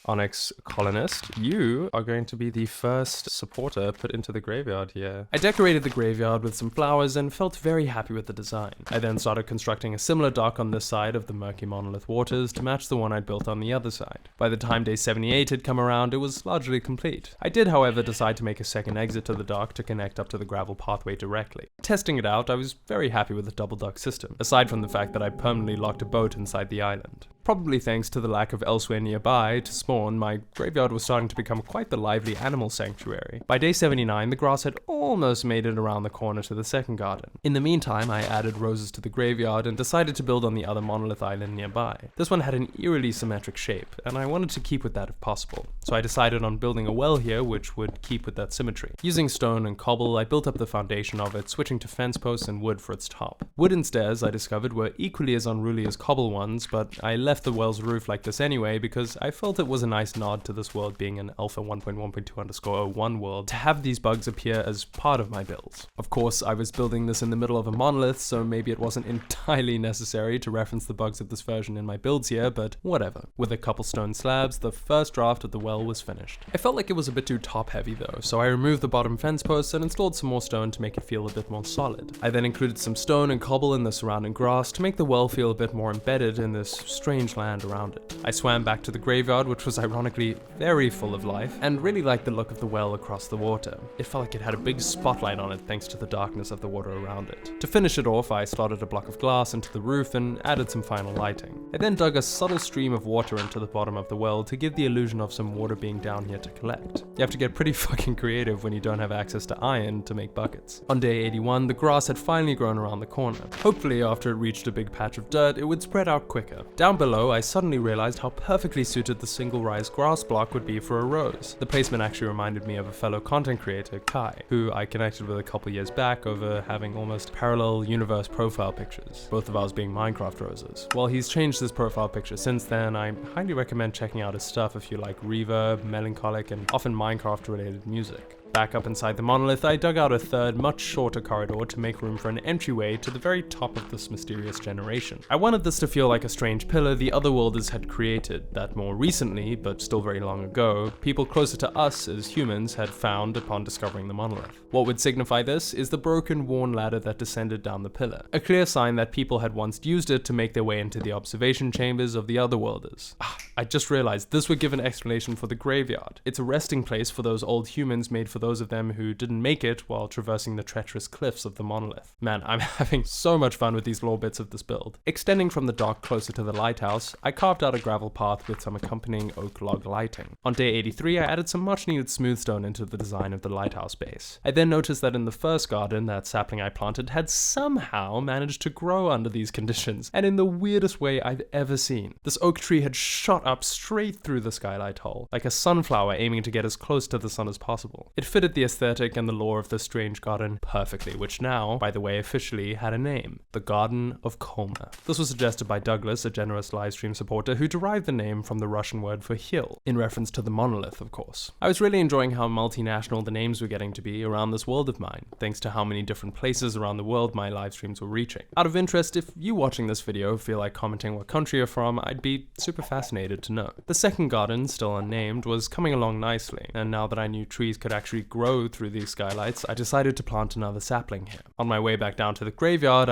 Onyx Colonist, you are going to be the first supporter put into the graveyard here. I decorated the graveyard with some flowers and felt very happy with the design. I then started constructing a similar dock on this side of the murky monolith waters to match the one I'd built on the other side. By the time day 78 had come around, it was largely complete. I did, however, decide to make a second exit to the dock to connect up to the gravel pathway directly. Testing it out, I was very happy with the double dock system, aside from the fact that I permanently locked a boat inside the island. Probably thanks to the lack of elsewhere nearby to spawn, my graveyard was starting to become quite the lively animal sanctuary. By day 79, the grass had almost made it around the corner to the second garden. In the meantime, I added roses to the graveyard and decided to build on the other monolith island nearby. This one had an eerily symmetric shape, and I wanted to keep with that if possible, so I decided on building a well here which would keep with that symmetry. Using stone and cobble, I built up the foundation of it, switching to fence posts and wood for its top. Wooden stairs, I discovered, were equally as unruly as cobble ones, but I left the well's roof like this anyway because I felt it was a nice nod to this world being an alpha 1.1.2_01 world to have these bugs appear as part of my builds. Of course, I was building this in the middle of a monolith, so maybe it wasn't entirely necessary to reference the bugs of this version in my builds here, but whatever. With a couple stone slabs, the first draft of the well was finished. I felt like it was a bit too top heavy though, so I removed the bottom fence posts and installed some more stone to make it feel a bit more solid. I then included some stone and cobble in the surrounding grass to make the well feel a bit more embedded in this strange land around it. I swam back to the graveyard, which was ironically very full of life, and really liked the look of the well across the water. It felt like it had a big spotlight on it thanks to the darkness of the water around it. To finish it off, I slotted a block of glass into the roof and added some final lighting. I then dug a subtle stream of water into the bottom of the well to give the illusion of some water being down here to collect. You have to get pretty fucking creative when you don't have access to iron to make buckets. On day 81, the grass had finally grown around the corner. Hopefully, after it reached a big patch of dirt, it would spread out quicker. Down below, I suddenly realized how perfectly suited the single rise grass block would be for a rose. The placement actually reminded me of a fellow content creator, Kai, who I connected with a couple years back over having almost parallel universe profile pictures, both of ours being Minecraft roses. While he's changed his profile picture since then, I highly recommend checking out his stuff if you like reverb, melancholic, and often Minecraft related music. Back up inside the monolith, I dug out a third, much shorter corridor to make room for an entryway to the very top of this mysterious generation. I wanted this to feel like a strange pillar the otherworlders had created, that more recently, but still very long ago, people closer to us as humans had found upon discovering the monolith. What would signify this is the broken, worn ladder that descended down the pillar, a clear sign that people had once used it to make their way into the observation chambers of the otherworlders. I just realized this would give an explanation for the graveyard. It's a resting place for those old humans made for those of them who didn't make it while traversing the treacherous cliffs of the monolith. Man, I'm having so much fun with these lore bits of this build. Extending from the dock closer to the lighthouse, I carved out a gravel path with some accompanying oak log lighting. On day 83, I added some much needed smooth stone into the design of the lighthouse base. I then noticed that in the first garden, that sapling I planted had somehow managed to grow under these conditions, and in the weirdest way I've ever seen. This oak tree had shot shot up straight through the skylight hole, like a sunflower aiming to get as close to the sun as possible. It fitted the aesthetic and the lore of this strange garden perfectly, which now, by the way, officially had a name: the Garden of Colma. This was suggested by Douglas, a generous livestream supporter who derived the name from the Russian word for hill, in reference to the monolith, of course. I was really enjoying how multinational the names were getting to be around this world of mine, thanks to how many different places around the world my live streams were reaching. Out of interest, if you watching this video feel like commenting what country you're from, I'd be super fascinated to know. The second garden, still unnamed, was coming along nicely, and now that I knew trees could actually grow through these skylights, I decided to plant another sapling here. On my way back down to the graveyard,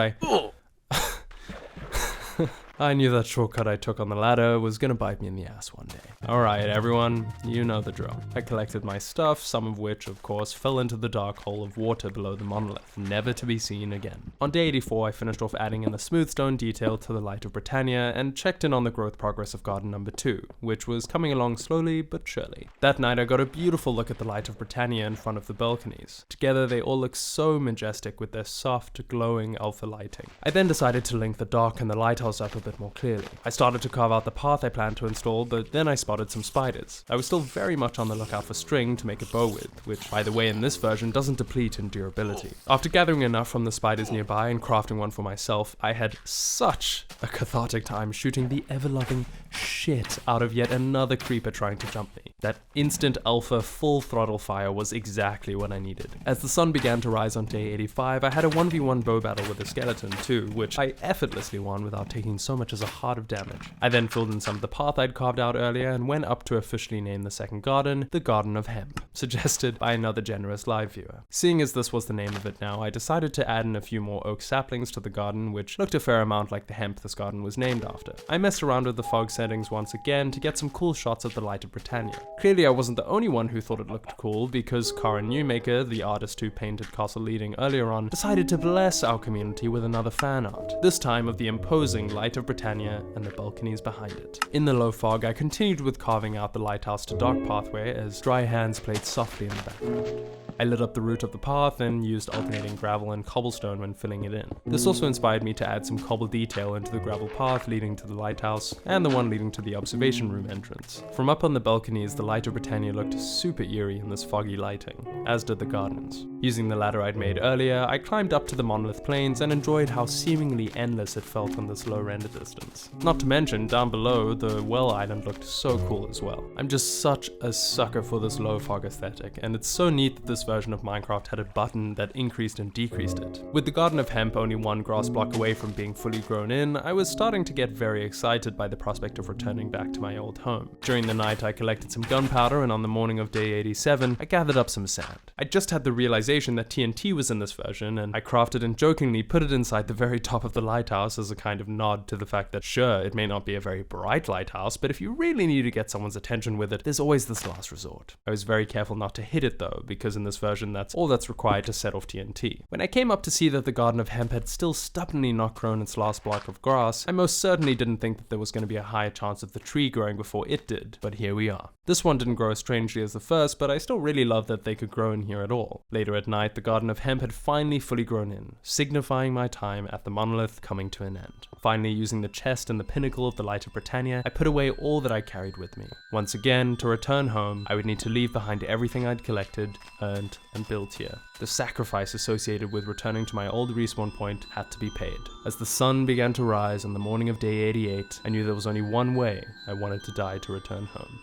I knew that shortcut I took on the ladder was gonna bite me in the ass one day. Alright everyone, you know the drill. I collected my stuff, some of which of course fell into the dark hole of water below the monolith, never to be seen again. On day 84 I finished off adding in the smooth stone detail to the Light of Britannia and checked in on the growth progress of garden number 2, which was coming along slowly but surely. That night I got a beautiful look at the Light of Britannia in front of the balconies. Together they all look so majestic with their soft, glowing alpha lighting. I then decided to link the dock and the lighthouse up a bit more clearly. I started to carve out the path I planned to install, but then I spotted some spiders. I was still very much on the lookout for string to make a bow with, which, by the way, in this version doesn't deplete in durability. After gathering enough from the spiders nearby and crafting one for myself, I had such a cathartic time shooting the ever-loving shit out of yet another creeper trying to jump me. That instant alpha full throttle fire was exactly what I needed. As the sun began to rise on day 85, I had a 1v1 bow battle with a skeleton too, which I effortlessly won without taking so much as a heart of damage. I then filled in some of the path I'd carved out earlier and went up to officially name the second garden the Garden of Hemp, suggested by another generous live viewer. Seeing as this was the name of it now, I decided to add in a few more oak saplings to the garden, which looked a fair amount like the hemp this garden was named after. I messed around with the fog settings once again to get some cool shots of the Light of Britannia. Clearly I wasn't the only one who thought it looked cool, because Karen Newmaker, the artist who painted Castle Leading earlier on, decided to bless our community with another fan art, this time of the imposing Light of Britannia and the balconies behind it. In the low fog, I continued with carving out the lighthouse to dark pathway as dry hands played softly in the background. I lit up the route of the path and used alternating gravel and cobblestone when filling it in. This also inspired me to add some cobble detail into the gravel path leading to the lighthouse and the one leading to the observation room entrance. From up on the balconies, the Light of Britannia looked super eerie in this foggy lighting, as did the gardens. Using the ladder I'd made earlier, I climbed up to the monolith plains and enjoyed how seemingly endless it felt on this low render distance. Not to mention, down below, the well island looked so cool as well. I'm just such a sucker for this low fog aesthetic, and it's so neat that this version of Minecraft had a button that increased and decreased it. With the Garden of Hemp only one grass block away from being fully grown in, I was starting to get very excited by the prospect of returning back to my old home. During the night I collected some gunpowder, and on the morning of day 87 I gathered up some sand. I just had the realization that TNT was in this version, and I crafted and jokingly put it inside the very top of the lighthouse as a kind of nod to the fact that sure, it may not be a very bright lighthouse, but if you really need to get someone's attention with it, there's always this last resort. I was very careful not to hit it though, because in this version that's all that's required to set off TNT. When I came up to see that the Garden of Hemp had still stubbornly not grown its last block of grass, I most certainly didn't think that there was going to be a higher chance of the tree growing before it did, but here we are. This one didn't grow as strangely as the first, but I still really loved that they could grow in here at all. Later at night, the Garden of Hemp had finally fully grown in, signifying my time at the monolith coming to an end. Finally, using the chest and the pinnacle of the Light of Britannia, I put away all that I carried with me. Once again, to return home, I would need to leave behind everything I'd collected, earned, and built here. The sacrifice associated with returning to my old respawn point had to be paid. As the sun began to rise on the morning of day 88, I knew there was only one way I wanted to die to return home.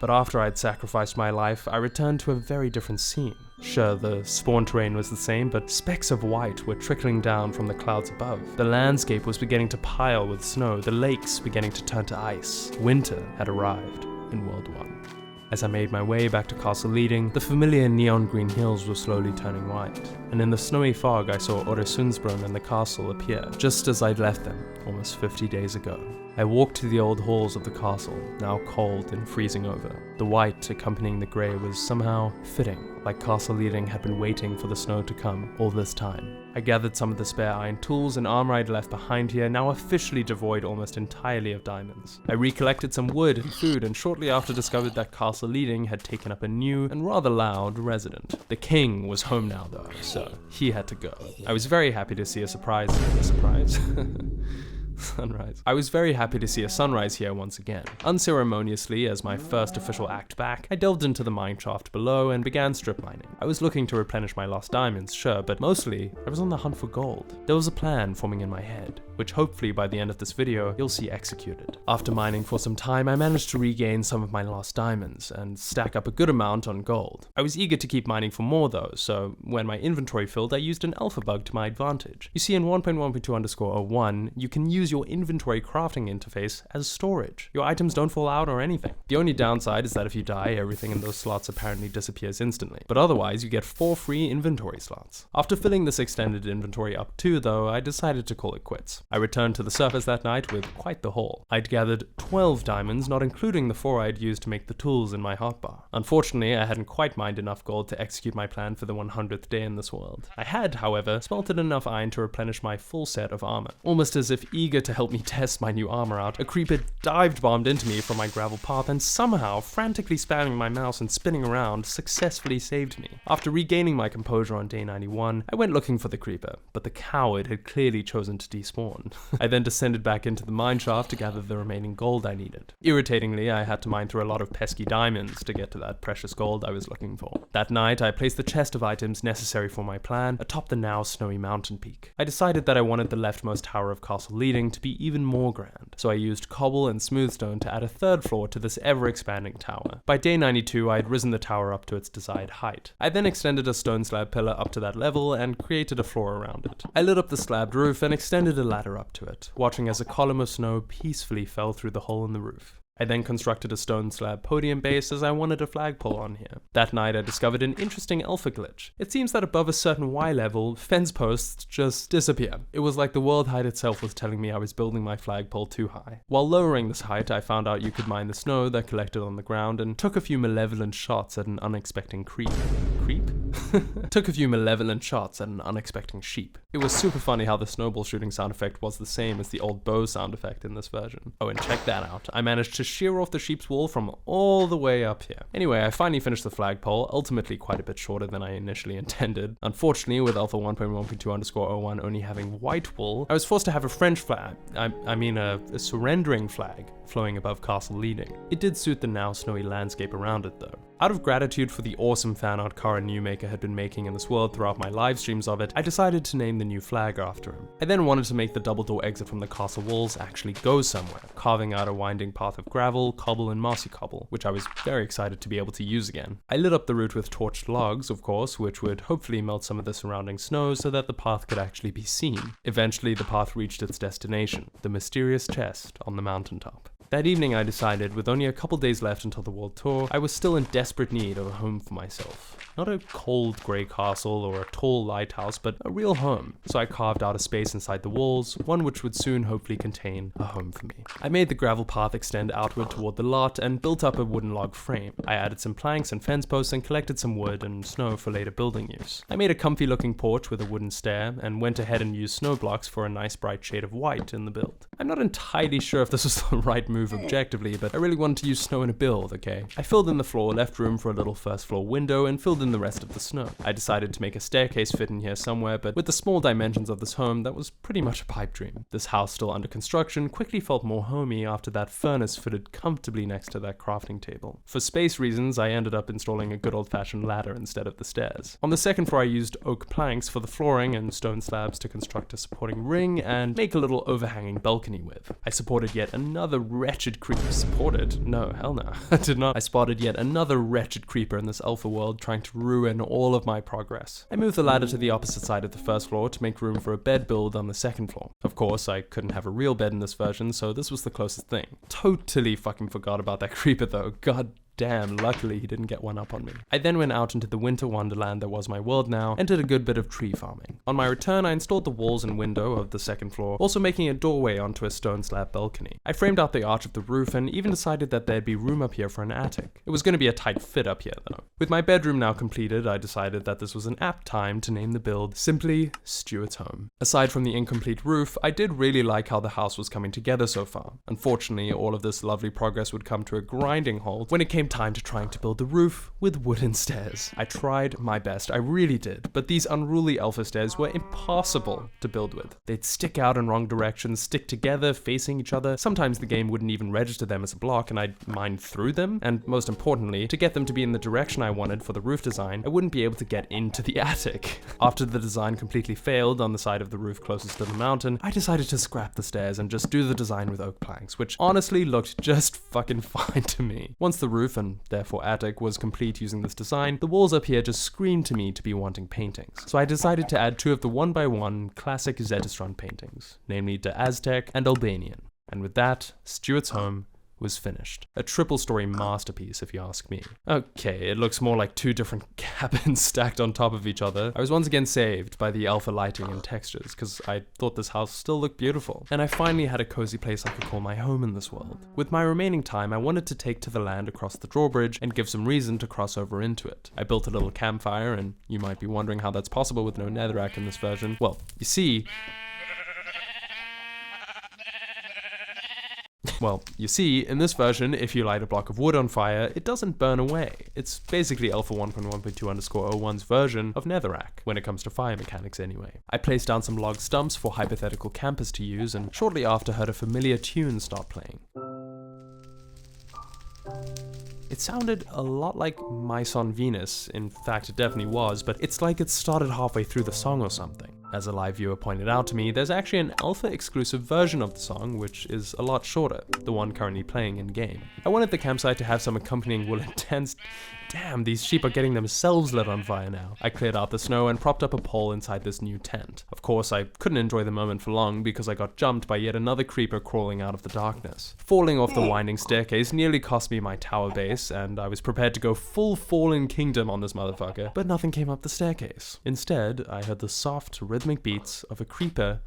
But after I'd sacrificed my life, I returned to a very different scene. Sure, the spawn terrain was the same, but specks of white were trickling down from the clouds above. The landscape was beginning to pile with snow, the lakes beginning to turn to ice. Winter had arrived in World 1. As I made my way back to Castle Leading, the familiar neon green hills were slowly turning white, and in the snowy fog I saw Øresundsbron and the castle appear, just as I'd left them almost 50 days ago. I walked to the old halls of the castle, now cold and freezing over. The white accompanying the grey was somehow fitting, like Castle Leading had been waiting for the snow to come all this time. I gathered some of the spare iron tools and armor I'd left behind here, now officially devoid almost entirely of diamonds. I recollected some wood and food, and shortly after discovered that Castle Leading had taken up a new and rather loud resident. The king was home now though, so he had to go. I was very happy to see a surprise. Sunrise. I was very happy to see a sunrise here once again. Unceremoniously, as my first official act back, I delved into the mine shaft below and began strip mining. I was looking to replenish my lost diamonds, sure, but mostly, I was on the hunt for gold. There was a plan forming in my head, which hopefully by the end of this video, you'll see executed. After mining for some time, I managed to regain some of my lost diamonds and stack up a good amount on gold. I was eager to keep mining for more though, so when my inventory filled, I used an alpha bug to my advantage. You see, in 1.1.2_01, you can use your inventory crafting interface as storage. Your items don't fall out or anything. The only downside is that if you die, everything in those slots apparently disappears instantly. But otherwise, you get 4 free inventory slots. After filling this extended inventory up too though, I decided to call it quits. I returned to the surface that night with quite the haul. I'd gathered 12 diamonds, not including the 4 I'd used to make the tools in my hotbar. Unfortunately, I hadn't quite mined enough gold to execute my plan for the 100th day in this world. I had, however, smelted enough iron to replenish my full set of armor. Almost as if eager to help me test my new armor out, a creeper dive-bombed into me from my gravel path and somehow, frantically spamming my mouse and spinning around, successfully saved me. After regaining my composure on day 91, I went looking for the creeper, but the coward had clearly chosen to despawn. I then descended back into the mine shaft to gather the remaining gold I needed. Irritatingly, I had to mine through a lot of pesky diamonds to get to that precious gold I was looking for. That night, I placed the chest of items necessary for my plan atop the now snowy mountain peak. I decided that I wanted the leftmost tower of Castle Leading to be even more grand, so I used cobble and smooth stone to add a 3rd floor to this ever-expanding tower. By day 92, I had risen the tower up to its desired height. I then extended a stone slab pillar up to that level and created a floor around it. I lit up the slabbed roof and extended a ladder up to it, watching as a column of snow peacefully fell through the hole in the roof. I then constructed a stone slab podium base as I wanted a flagpole on here. That night I discovered an interesting alpha glitch. It seems that above a certain Y level, fence posts just disappear. It was like the world height itself was telling me I was building my flagpole too high. While lowering this height, I found out you could mine the snow that collected on the ground and took a few malevolent shots at an unexpected creep. Took a few malevolent shots at an unexpected sheep. It was super funny how the snowball shooting sound effect was the same as the old bow sound effect in this version. Oh, and check that out. I managed to shear off the sheep's wool from all the way up here. Anyway, I finally finished the flagpole, ultimately quite a bit shorter than I initially intended. Unfortunately, with alpha 1.1.2_01 only having white wool, I was forced to have a French flag, a surrendering flag, flowing above Castle Leading. It did suit the now snowy landscape around it though. Out of gratitude for the awesome fan art Kara Newmaker had been making in this world throughout my live streams of it, I decided to name the new flag after him. I then wanted to make the double door exit from the castle walls actually go somewhere, carving out a winding path of gravel, cobble, and mossy cobble, which I was very excited to be able to use again. I lit up the route with torched logs, of course, which would hopefully melt some of the surrounding snow so that the path could actually be seen. Eventually, the path reached its destination, the mysterious chest on the mountaintop. That evening I decided, with only a couple days left until the world tour, I was still in desperate need of a home for myself. Not a cold grey castle or a tall lighthouse, but a real home. So I carved out a space inside the walls, one which would soon hopefully contain a home for me. I made the gravel path extend outward toward the lot and built up a wooden log frame. I added some planks and fence posts and collected some wood and snow for later building use. I made a comfy looking porch with a wooden stair and went ahead and used snow blocks for a nice bright shade of white in the build. I'm not entirely sure if this was the right move objectively, but I really wanted to use snow in a build, okay? I filled in the floor, left room for a little first floor window, and filled in the rest of the snow. I decided to make a staircase fit in here somewhere, but with the small dimensions of this home, that was pretty much a pipe dream. This house, still under construction, quickly felt more homey after that furnace fitted comfortably next to that crafting table. For space reasons, I ended up installing a good old-fashioned ladder instead of the stairs. On the second floor, I used oak planks for the flooring and stone slabs to construct a supporting ring and make a little overhanging balcony with. I supported yet another wretched creeper. Supported? No, hell no. I did not. I spotted yet another wretched creeper in this alpha world trying to ruin all of my progress. I moved the ladder to the opposite side of the first floor to make room for a bed build on the second floor. Of course, I couldn't have a real bed in this version, so this was the closest thing. Totally fucking forgot about that creeper though. God damn, luckily he didn't get one up on me. I then went out into the winter wonderland that was my world now, and did a good bit of tree farming. On my return, I installed the walls and window of the second floor, also making a doorway onto a stone slab balcony. I framed out the arch of the roof and even decided that there'd be room up here for an attic. It was going to be a tight fit up here though. With my bedroom now completed, I decided that this was an apt time to name the build simply Stuart's Home. Aside from the incomplete roof, I did really like how the house was coming together so far. Unfortunately, all of this lovely progress would come to a grinding halt when it came time to trying to build the roof with wooden stairs. I tried my best, I really did, but these unruly alpha stairs were impossible to build with. They'd stick out in wrong directions, stick together, facing each other. Sometimes the game wouldn't even register them as a block and I'd mine through them, and most importantly, to get them to be in the direction I wanted for the roof design, I wouldn't be able to get into the attic. After the design completely failed on the side of the roof closest to the mountain, I decided to scrap the stairs and just do the design with oak planks, which honestly looked just fucking fine to me. Once the roof, and therefore attic, was complete using this design, the walls up here just screamed to me to be wanting paintings. So I decided to add 2 of the 1x1 classic Zetistron paintings, namely the Aztec and Albanian. And with that, Stuart's home was finished. A triple-story masterpiece, if you ask me. Okay, it looks more like 2 different cabins stacked on top of each other. I was once again saved by the alpha lighting and textures, because I thought this house still looked beautiful. And I finally had a cozy place I could call my home in this world. With my remaining time, I wanted to take to the land across the drawbridge and give some reason to cross over into it. I built a little campfire, and you might be wondering how that's possible with no netherrack in this version. Well, you see, in this version, if you light a block of wood on fire, it doesn't burn away. It's basically Alpha 1.1.2_01's version of netherrack, when it comes to fire mechanics anyway. I placed down some log stumps for hypothetical campers to use, and shortly after heard a familiar tune start playing. It sounded a lot like Mice on Venus. In fact, it definitely was, but it's like it started halfway through the song or something. As a live viewer pointed out to me, there's actually an alpha-exclusive version of the song, which is a lot shorter, the one currently playing in-game. I wanted the campsite to have some accompanying woolen tents. Damn, these sheep are getting themselves lit on fire now. I cleared out the snow and propped up a pole inside this new tent. Of course, I couldn't enjoy the moment for long because I got jumped by yet another creeper crawling out of the darkness. Falling off the winding staircase nearly cost me my tower base, and I was prepared to go full Fallen Kingdom on this motherfucker, but nothing came up the staircase. Instead, I heard the soft, rhythmic beats of a creeper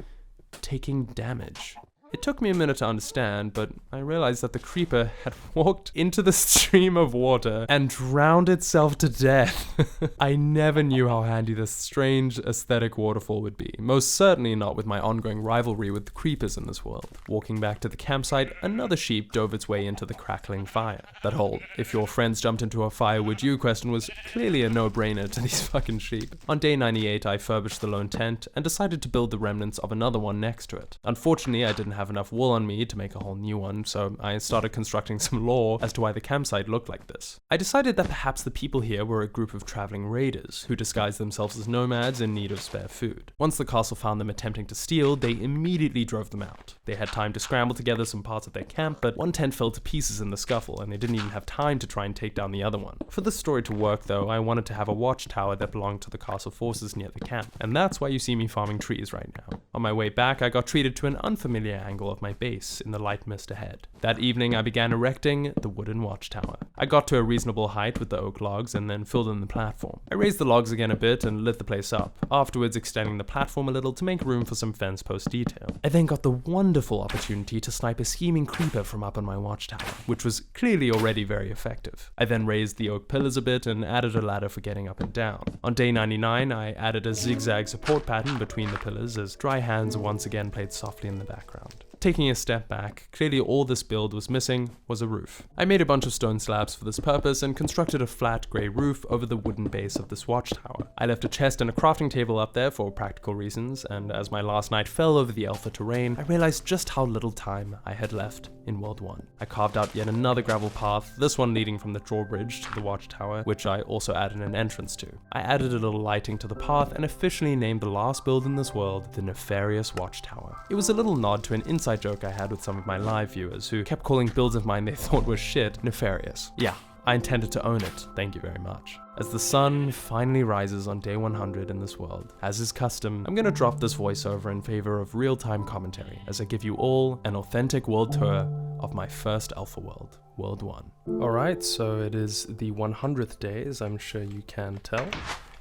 taking damage. It took me a minute to understand, but I realized that the creeper had walked into the stream of water and drowned itself to death. I never knew how handy this strange aesthetic waterfall would be, most certainly not with my ongoing rivalry with the creepers in this world. Walking back to the campsite, another sheep dove its way into the crackling fire. That whole "if your friends jumped into a fire, would you?" question was clearly a no-brainer to these fucking sheep. On day 98, I furbished the lone tent and decided to build the remnants of another one next to it. Unfortunately, I didn't have enough wool on me to make a whole new one, so I started constructing some lore as to why the campsite looked like this. I decided that perhaps the people here were a group of traveling raiders who disguised themselves as nomads in need of spare food. Once the castle found them attempting to steal, they immediately drove them out. They had time to scramble together some parts of their camp, but one tent fell to pieces in the scuffle, and they didn't even have time to try and take down the other one. For this story to work though, I wanted to have a watchtower that belonged to the castle forces near the camp, and that's why you see me farming trees right now. On my way back, I got treated to an unfamiliar angle of my base in the light mist ahead. That evening, I began erecting the wooden watchtower. I got to a reasonable height with the oak logs and then filled in the platform. I raised the logs again a bit and lit the place up, afterwards extending the platform a little to make room for some fence post detail. I then got the wonderful opportunity to snipe a scheming creeper from up on my watchtower, which was clearly already very effective. I then raised the oak pillars a bit and added a ladder for getting up and down. On day 99, I added a zigzag support pattern between the pillars as dry hands once again played softly in the background. Taking a step back, clearly all this build was missing was a roof. I made a bunch of stone slabs for this purpose and constructed a flat grey roof over the wooden base of this watchtower. I left a chest and a crafting table up there for practical reasons, and as my last night fell over the alpha terrain, I realized just how little time I had left in World 1. I carved out yet another gravel path, this one leading from the drawbridge to the watchtower, which I also added an entrance to. I added a little lighting to the path and officially named the last build in this world the Nefarious Watchtower. It was a little nod to an inside joke I had with some of my live viewers who kept calling builds of mine they thought were shit nefarious. Yeah, I intended to own it, thank you very much. As the sun finally rises on day 100 in this world, as is custom, I'm gonna drop this voiceover in favor of real-time commentary as I give you all an authentic world tour of my first alpha world, World 1. Alright, so it is the 100th day, as I'm sure you can tell,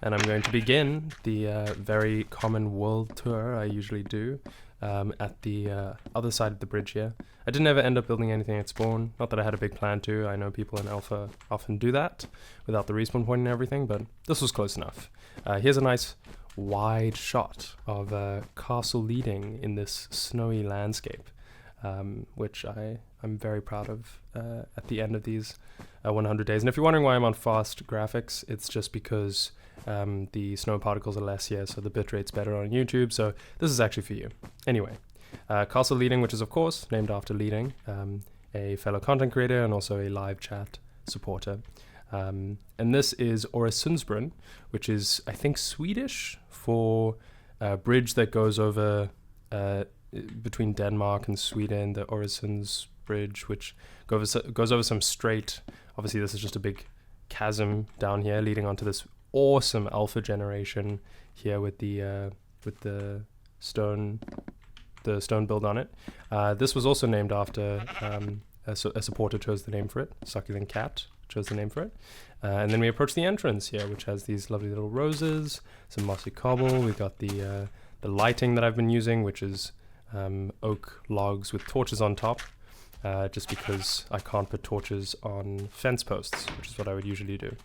and I'm going to begin the very common world tour I usually do at the other side of the bridge here. I didn't ever end up building anything at spawn, not that I had a big plan to. I know people in alpha often do that without the respawn point and everything, but this was close enough. Here's a nice wide shot of Castle Leading in this snowy landscape. which I'm very proud of at the end of these 100 days. And if you're wondering why I'm on fast graphics, it's just because the snow particles are less here, so the bitrate's better on YouTube. So this is actually for you. Anyway, Castle Leading, which is of course named after Leading, a fellow content creator and also a live chat supporter. And this is Öresundsbron, which is, I think, Swedish for a bridge that goes over between Denmark and Sweden, the Öresunds Bridge, which goes over some strait. Obviously, this is just a big chasm down here leading onto this awesome alpha generation here with the stone build on it. This was also named after a supporter chose the name for it. Succulent Cat chose the name for it. And then we approach the entrance here, which has these lovely little roses, some mossy cobble. We've got the lighting that I've been using, which is oak logs with torches on top, just because I can't put torches on fence posts, which is what I would usually do.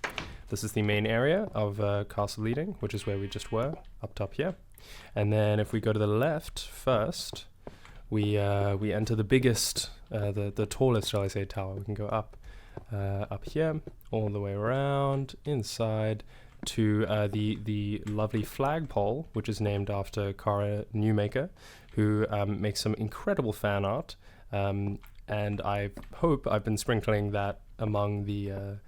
This is the main area of Castle Leading, which is where we just were, up top here. And then if we go to the left first, we enter the biggest, the tallest, shall I say, tower. We can go up here, all the way around, inside, to the lovely flagpole, which is named after Cara Newmaker, who makes some incredible fan art. And I hope I've been sprinkling that among the...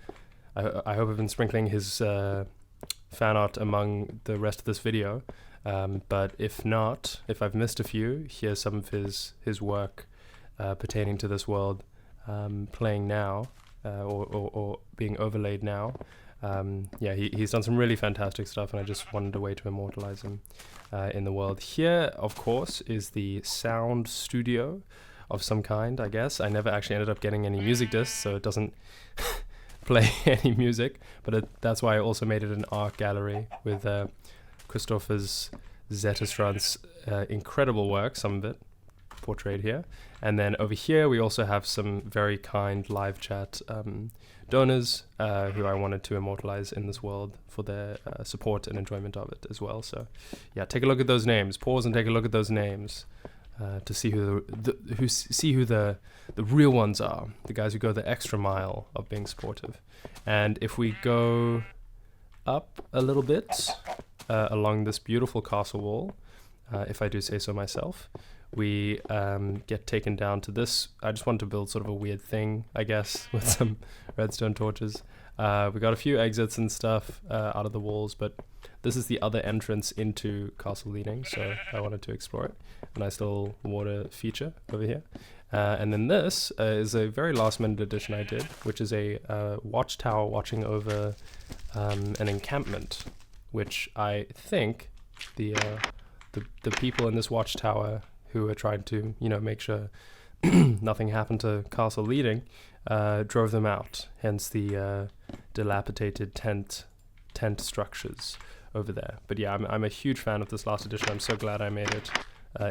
I hope I've been sprinkling his fan art among the rest of this video. But if not, if I've missed a few, here's some of his work pertaining to this world playing now, or being overlaid now. Yeah, he's done some really fantastic stuff, and I just wanted a way to immortalize him in the world. Here, of course, is the sound studio of some kind, I guess. I never actually ended up getting any music discs, so it doesn't play any music, but that's why I also made it an art gallery with Christopher's Zetterstrand's incredible work, some of it portrayed here. And then over here we also have some very kind live chat donors who I wanted to immortalize in this world for their support and enjoyment of it as well. So yeah, take a look at those names. Pause and take a look at those names to see who the real ones are, the guys who go the extra mile of being supportive. And if we go up a little bit along this beautiful castle wall, if I do say so myself, we get taken down to this. I just wanted to build sort of a weird thing, I guess, with some redstone torches. We got a few exits and stuff out of the walls, but this is the other entrance into Castle Leading, so I wanted to explore it. A nice little water feature over here. And then this is a very last minute addition I did, which is a watchtower watching over an encampment, which I think the people in this watchtower who are trying to, make sure nothing happened to Castle Leading, drove them out. Hence the dilapidated tent structures over there. But yeah, I'm a huge fan of this last edition. I'm so glad I made it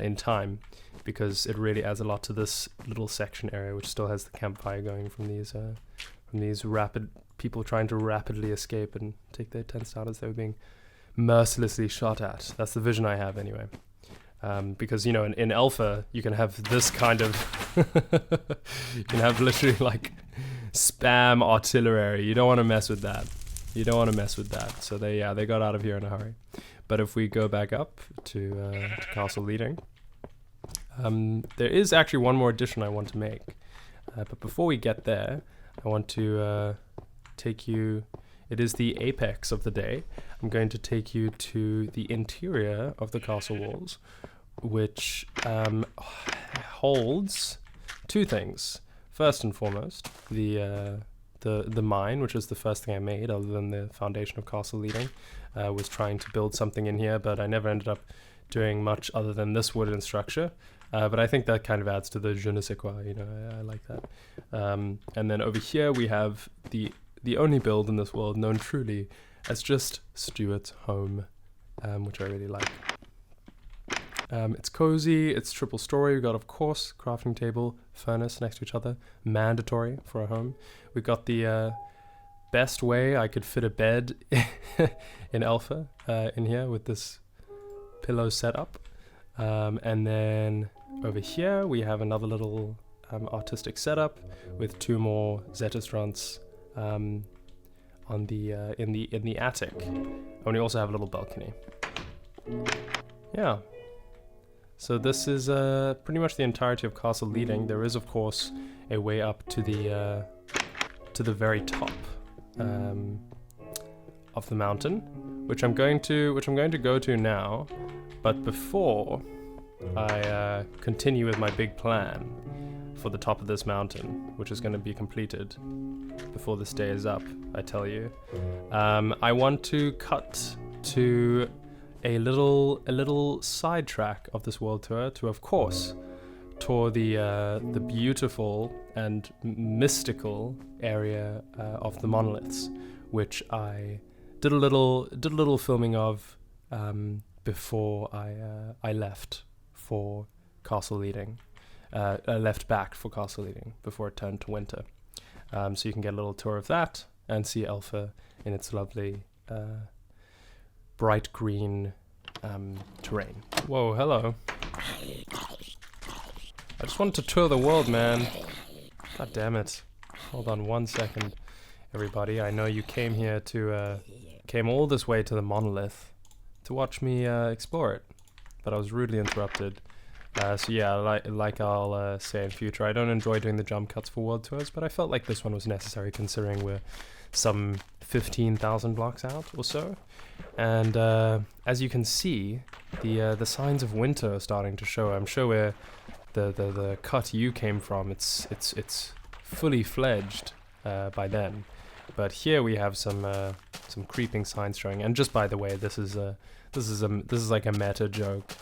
in time, because it really adds a lot to this little section area, which still has the campfire going from these rapid people trying to rapidly escape and take their tents down as they were being mercilessly shot at. That's the vision I have anyway. Because in alpha you can have this kind of you can have literally like spam artillery. You don't want to mess with that. So they got out of here in a hurry. But if we go back up to Castle Leading, there is actually one more addition I want to make. But before we get there, I want to take you. It is the apex of the day. I'm going to take you to the interior of the castle walls, which holds two things. First and foremost, the mine, which was the first thing I made other than the foundation of Castle Leading, was trying to build something in here, but I never ended up doing much other than this wooden structure. But I think that kind of adds to the je ne sais quoi, I like that. And then over here we have the only build in this world known truly as just Stuart's home, which I really like. It's cozy, it's triple story. We've got, of course, crafting table, furnace next to each other, mandatory for a home. We've got the best way I could fit a bed in alpha in here with this pillow setup. And then over here we have another little artistic setup with 2 more Zetterstrants on the in the attic, and we also have a little balcony. Yeah. So this is pretty much the entirety of Castle Leading. There is, of course, a way up to the very top of the mountain, which I'm going to go to now. But before I continue with my big plan for the top of this mountain, which is going to be completed before this day is up, I tell you, I want to cut to a little sidetrack of this world tour to, of course, tour the beautiful and mystical area of the monoliths, which I did a little filming of before I left for Castle Leading. I left back for Castle Leading before it turned to winter. So you can get a little tour of that and see Alpha in its lovely bright green terrain. Whoa, hello. I just wanted to tour the world, man. God damn it. Hold on 1 second, everybody. I know you came here came all this way to the monolith to watch me explore it, but I was rudely interrupted. So yeah, like I'll say in future, I don't enjoy doing the jump cuts for world tours, but I felt like this one was necessary considering we're some 15,000 blocks out or so. And as you can see, the signs of winter are starting to show. I'm sure where the cut you came from, it's fully fledged by then. But here we have some creeping signs showing. And just by the way, this is like a meta joke.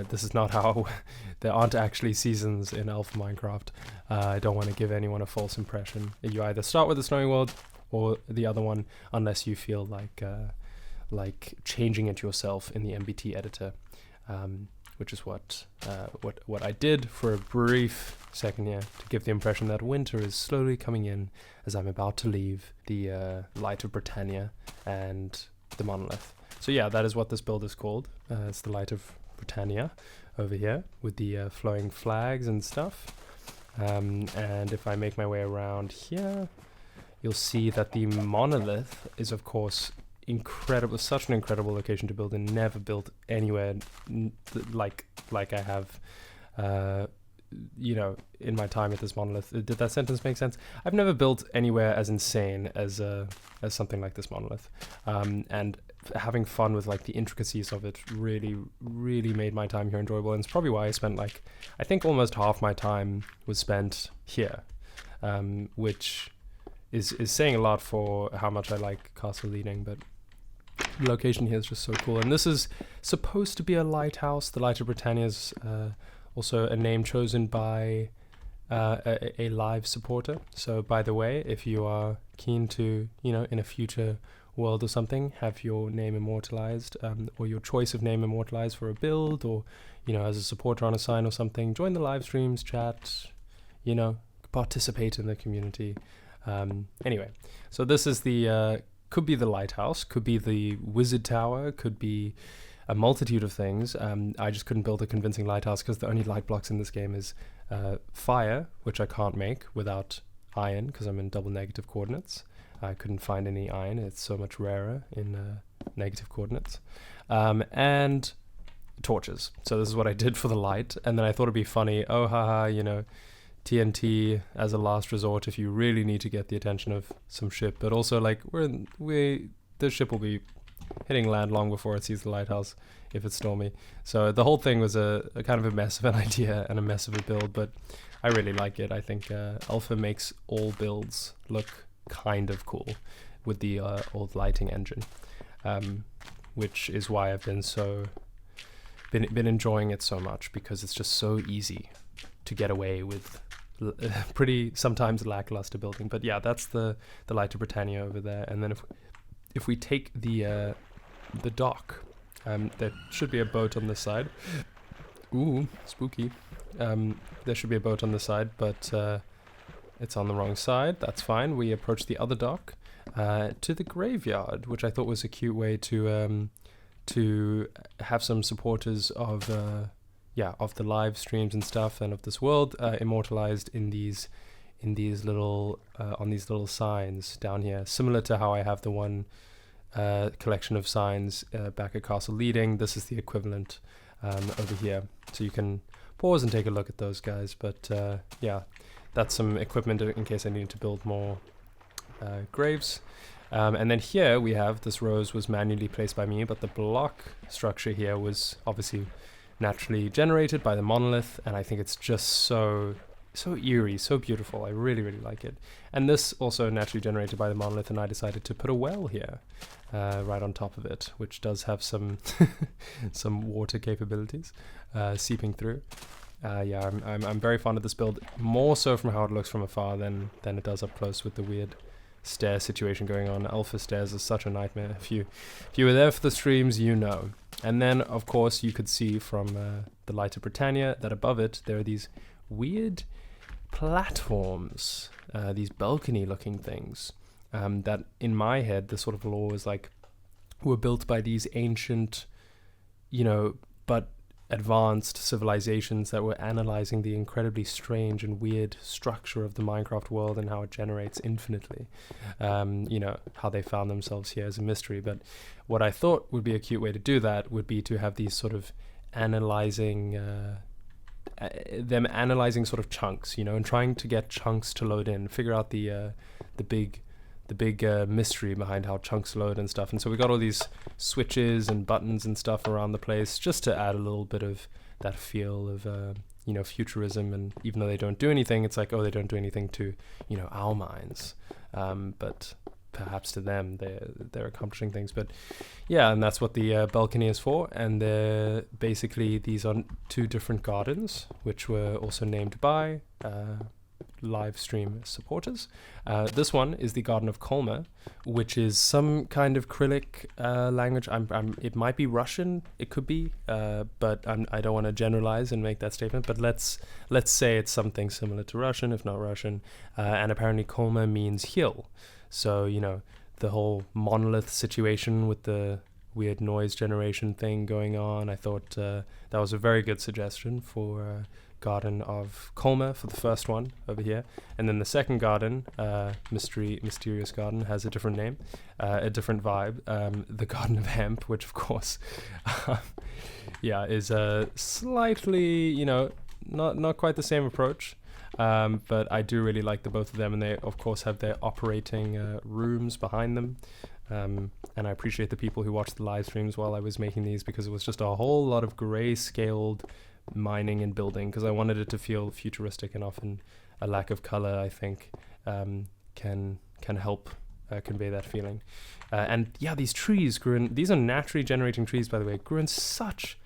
This is not how. There aren't actually seasons in Alpha Minecraft. I don't want to give anyone a false impression. You either start with the snowy world or the other one, unless you feel like changing it yourself in the MBT editor, which is what I did for a brief second here, to give the impression that winter is slowly coming in as I'm about to leave the Light of Britannia and the monolith. So yeah, that is what this build is called. It's the Light of Britannia over here with the flowing flags and stuff. And if I make my way around here, you'll see that the monolith is, of course, incredible. Such an incredible location to build, and never built anywhere like I have, in my time at this monolith. Did that sentence make sense? I've never built anywhere as insane as something like this monolith, and having fun with like the intricacies of it really made my time here enjoyable. And it's probably why I spent I think almost half my time was spent here, which is saying a lot for how much I like Castle Leading. But the location here is just so cool. And this is supposed to be a lighthouse. The Light of Britannia is also a name chosen by a live supporter. So by the way, if you are keen to, in a future world or something, have your name immortalized, or your choice of name immortalized for a build, or as a supporter on a sign or something, join the live streams, chat, participate in the community. Anyway, so this is the could be the lighthouse, could be the wizard tower, could be a multitude of things. I just couldn't build a convincing lighthouse because the only light blocks in this game is fire, which I can't make without iron because I'm in double negative coordinates. I couldn't find any iron. It's so much rarer in negative coordinates. And torches. So this is what I did for the light. And then I thought it'd be funny. Oh, haha, TNT as a last resort if you really need to get the attention of some ship. But also, the ship will be hitting land long before it sees the lighthouse if it's stormy. So the whole thing was a kind of a mess of an idea and a mess of a build. But I really like it. I think Alpha makes all builds look kind of cool with the old lighting engine, which is why I've been enjoying it so much, because it's just so easy to get away with pretty sometimes lackluster building. But yeah, that's the Light of Britannia over there. And then if we take the dock, there should be a boat on this side. Ooh, spooky. There should be a boat on this side, but it's on the wrong side. That's fine. We approach the other dock to the graveyard, which I thought was a cute way to have some supporters of of the live streams and stuff and of this world immortalized in these little on these little signs down here, similar to how I have the one collection of signs back at Castle Leading. This is the equivalent over here, so you can pause and take a look at those guys. But yeah, that's some equipment in case I need to build more graves. And then here we have, this rose was manually placed by me, but the block structure here was obviously naturally generated by the monolith, and I think it's just so eerie, so beautiful. I really, really like it. And this also naturally generated by the monolith, and I decided to put a well here right on top of it, which does have some some water capabilities seeping through. Yeah, I'm very fond of this build, more so from how it looks from afar than it does up close with the weird stair situation going on. Alpha stairs is such a nightmare. If you were there for the streams, you know. And then, of course, you could see from the Light of Britannia that above it there are these weird platforms, these balcony-looking things, that in my head, the sort of lore is like, were built by these ancient, but advanced civilizations that were analyzing the incredibly strange and weird structure of the Minecraft world and how it generates infinitely. How they found themselves here as a mystery. But what I thought would be a cute way to do that would be to have these sort of analyzing sort of chunks, and trying to get chunks to load in, figure out the big mystery behind how chunks load and stuff. And so we got all these switches and buttons and stuff around the place just to add a little bit of that feel of futurism. And even though they don't do anything, it's like, oh, they don't do anything to our minds, but perhaps to them they're accomplishing things. But yeah, and that's what the balcony is for. And basically these are two different gardens which were also named by live stream supporters. This one is the Garden of Colma, which is some kind of Cyrillic language. It might be Russian, it could be, but I don't want to generalize and make that statement. But let's say it's something similar to Russian, if not Russian. And apparently Colma means hill. So the whole monolith situation with the weird noise generation thing going on. I thought that was a very good suggestion for Garden of Colma for the first one over here. And then the second garden, Mysterious Garden, has a different name, a different vibe. The Garden of Hemp, which of course, is slightly, not quite the same approach. But I do really like the both of them, and they of course have their operating rooms behind them. And I appreciate the people who watched the live streams while I was making these, because it was just a whole lot of gray-scaled mining and building, because I wanted it to feel futuristic, and often a lack of color, I think, can help convey that feeling. And yeah, these trees grew in, these are naturally generating trees, by the way, grew in such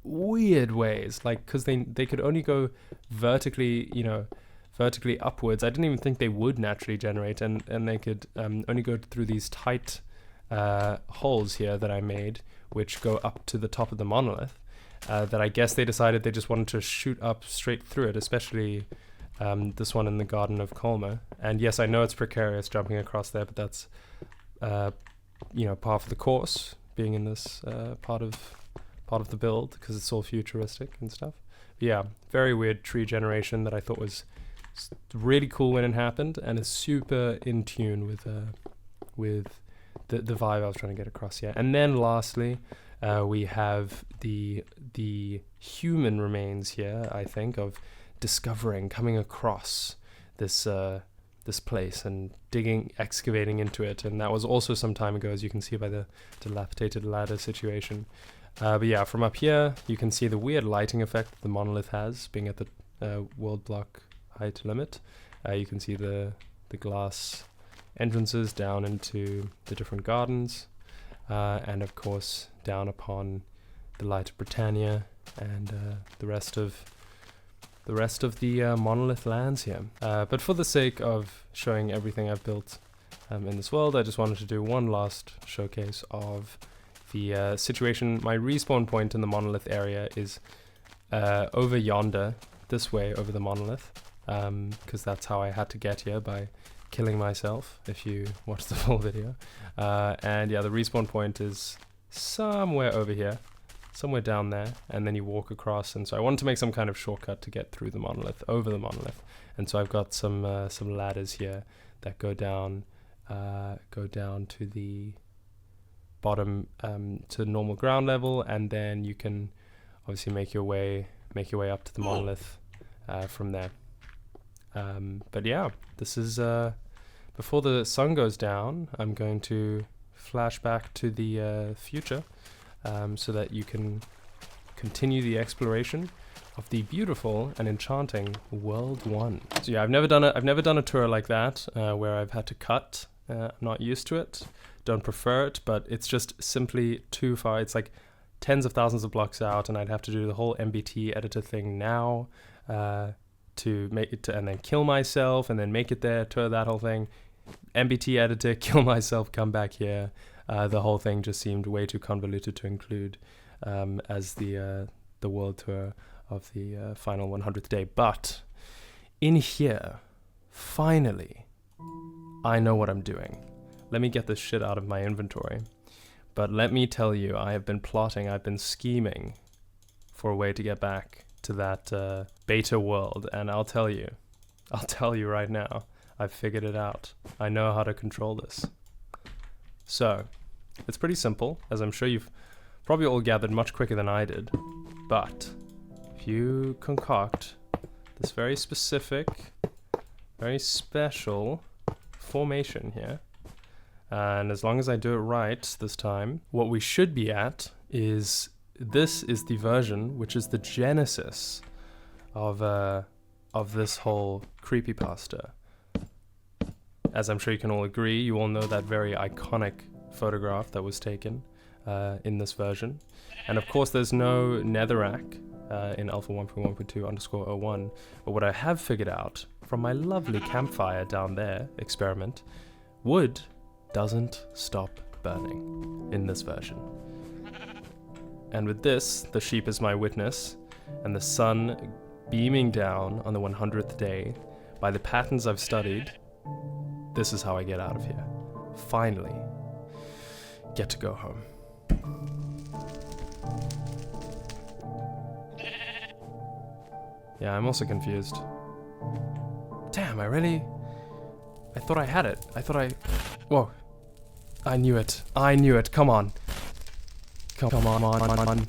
weird ways, like, because they could only go vertically upwards. I didn't even think they would naturally generate, and they could only go through these tight holes here that I made, which go up to the top of the monolith, that I guess they decided they just wanted to shoot up straight through it, especially this one in the Garden of Colma. And yes, I know it's precarious jumping across there, but that's part of the course, being in this part of the build, because it's all futuristic and stuff. But yeah, very weird tree generation that I thought was really cool when it happened, and is super in tune with the vibe I was trying to get across here. And then lastly, we have the human remains here, I think, of coming across this place and excavating into it. And that was also some time ago, as you can see by the dilapidated ladder situation. But yeah, from up here, you can see the weird lighting effect the monolith has, being at the world block height limit. You can see the glass entrances down into the different gardens, and of course down upon the Light of Britannia and the rest of the monolith lands here. But for the sake of showing everything I've built in this world, I just wanted to do one last showcase of the situation. My respawn point in the monolith area is over yonder, this way over the monolith, because that's how I had to get here, by killing myself, if you watch the full video. And yeah, the respawn point is somewhere over here, somewhere down there, and then you walk across. And so I wanted to make some kind of shortcut to get through the monolith, over the monolith. And so I've got some ladders here that go down to the bottom, to normal ground level, and then you can obviously make your way up to the monolith from there. But yeah, this is before the sun goes down. I'm going to flash back to the future, so that you can continue the exploration of the beautiful and enchanting World 1. So yeah, I've never done a tour like that, where I've had to cut. I'm not used to it, don't prefer it, but it's just simply too far. It's like tens of thousands of blocks out, and I'd have to do the whole MBT editor thing now, to make it and then kill myself and then make it there, tour that whole thing, MBT editor, kill myself, come back here. The whole thing just seemed way too convoluted to include as the world tour of the final 100th day. But in here, finally, I know what I'm doing. Let me get this shit out of my inventory. But let me tell you, I have been plotting, I've been scheming for a way to get back to that beta world, and I'll tell you right now, I've figured it out. I know how to control this. So, it's pretty simple, as I'm sure you've probably all gathered much quicker than I did. But if you concoct this very specific, very special formation here, and as long as I do it right this time, what we should be at is, this is the version which is the genesis of this whole creepypasta. As I'm sure you can all agree, you all know that very iconic photograph that was taken in this version. And of course there's no netherrack in alpha 1.1.2_01, but what I have figured out from my lovely campfire down there experiment, wood doesn't stop burning in this version. And with this, the sheep is my witness, and the sun beaming down on the 100th day, by the patterns I've studied, this is how I get out of here. Finally, get to go home. Yeah, I'm also confused. Damn, I thought I had it. Whoa. I knew it. Come on. Come on.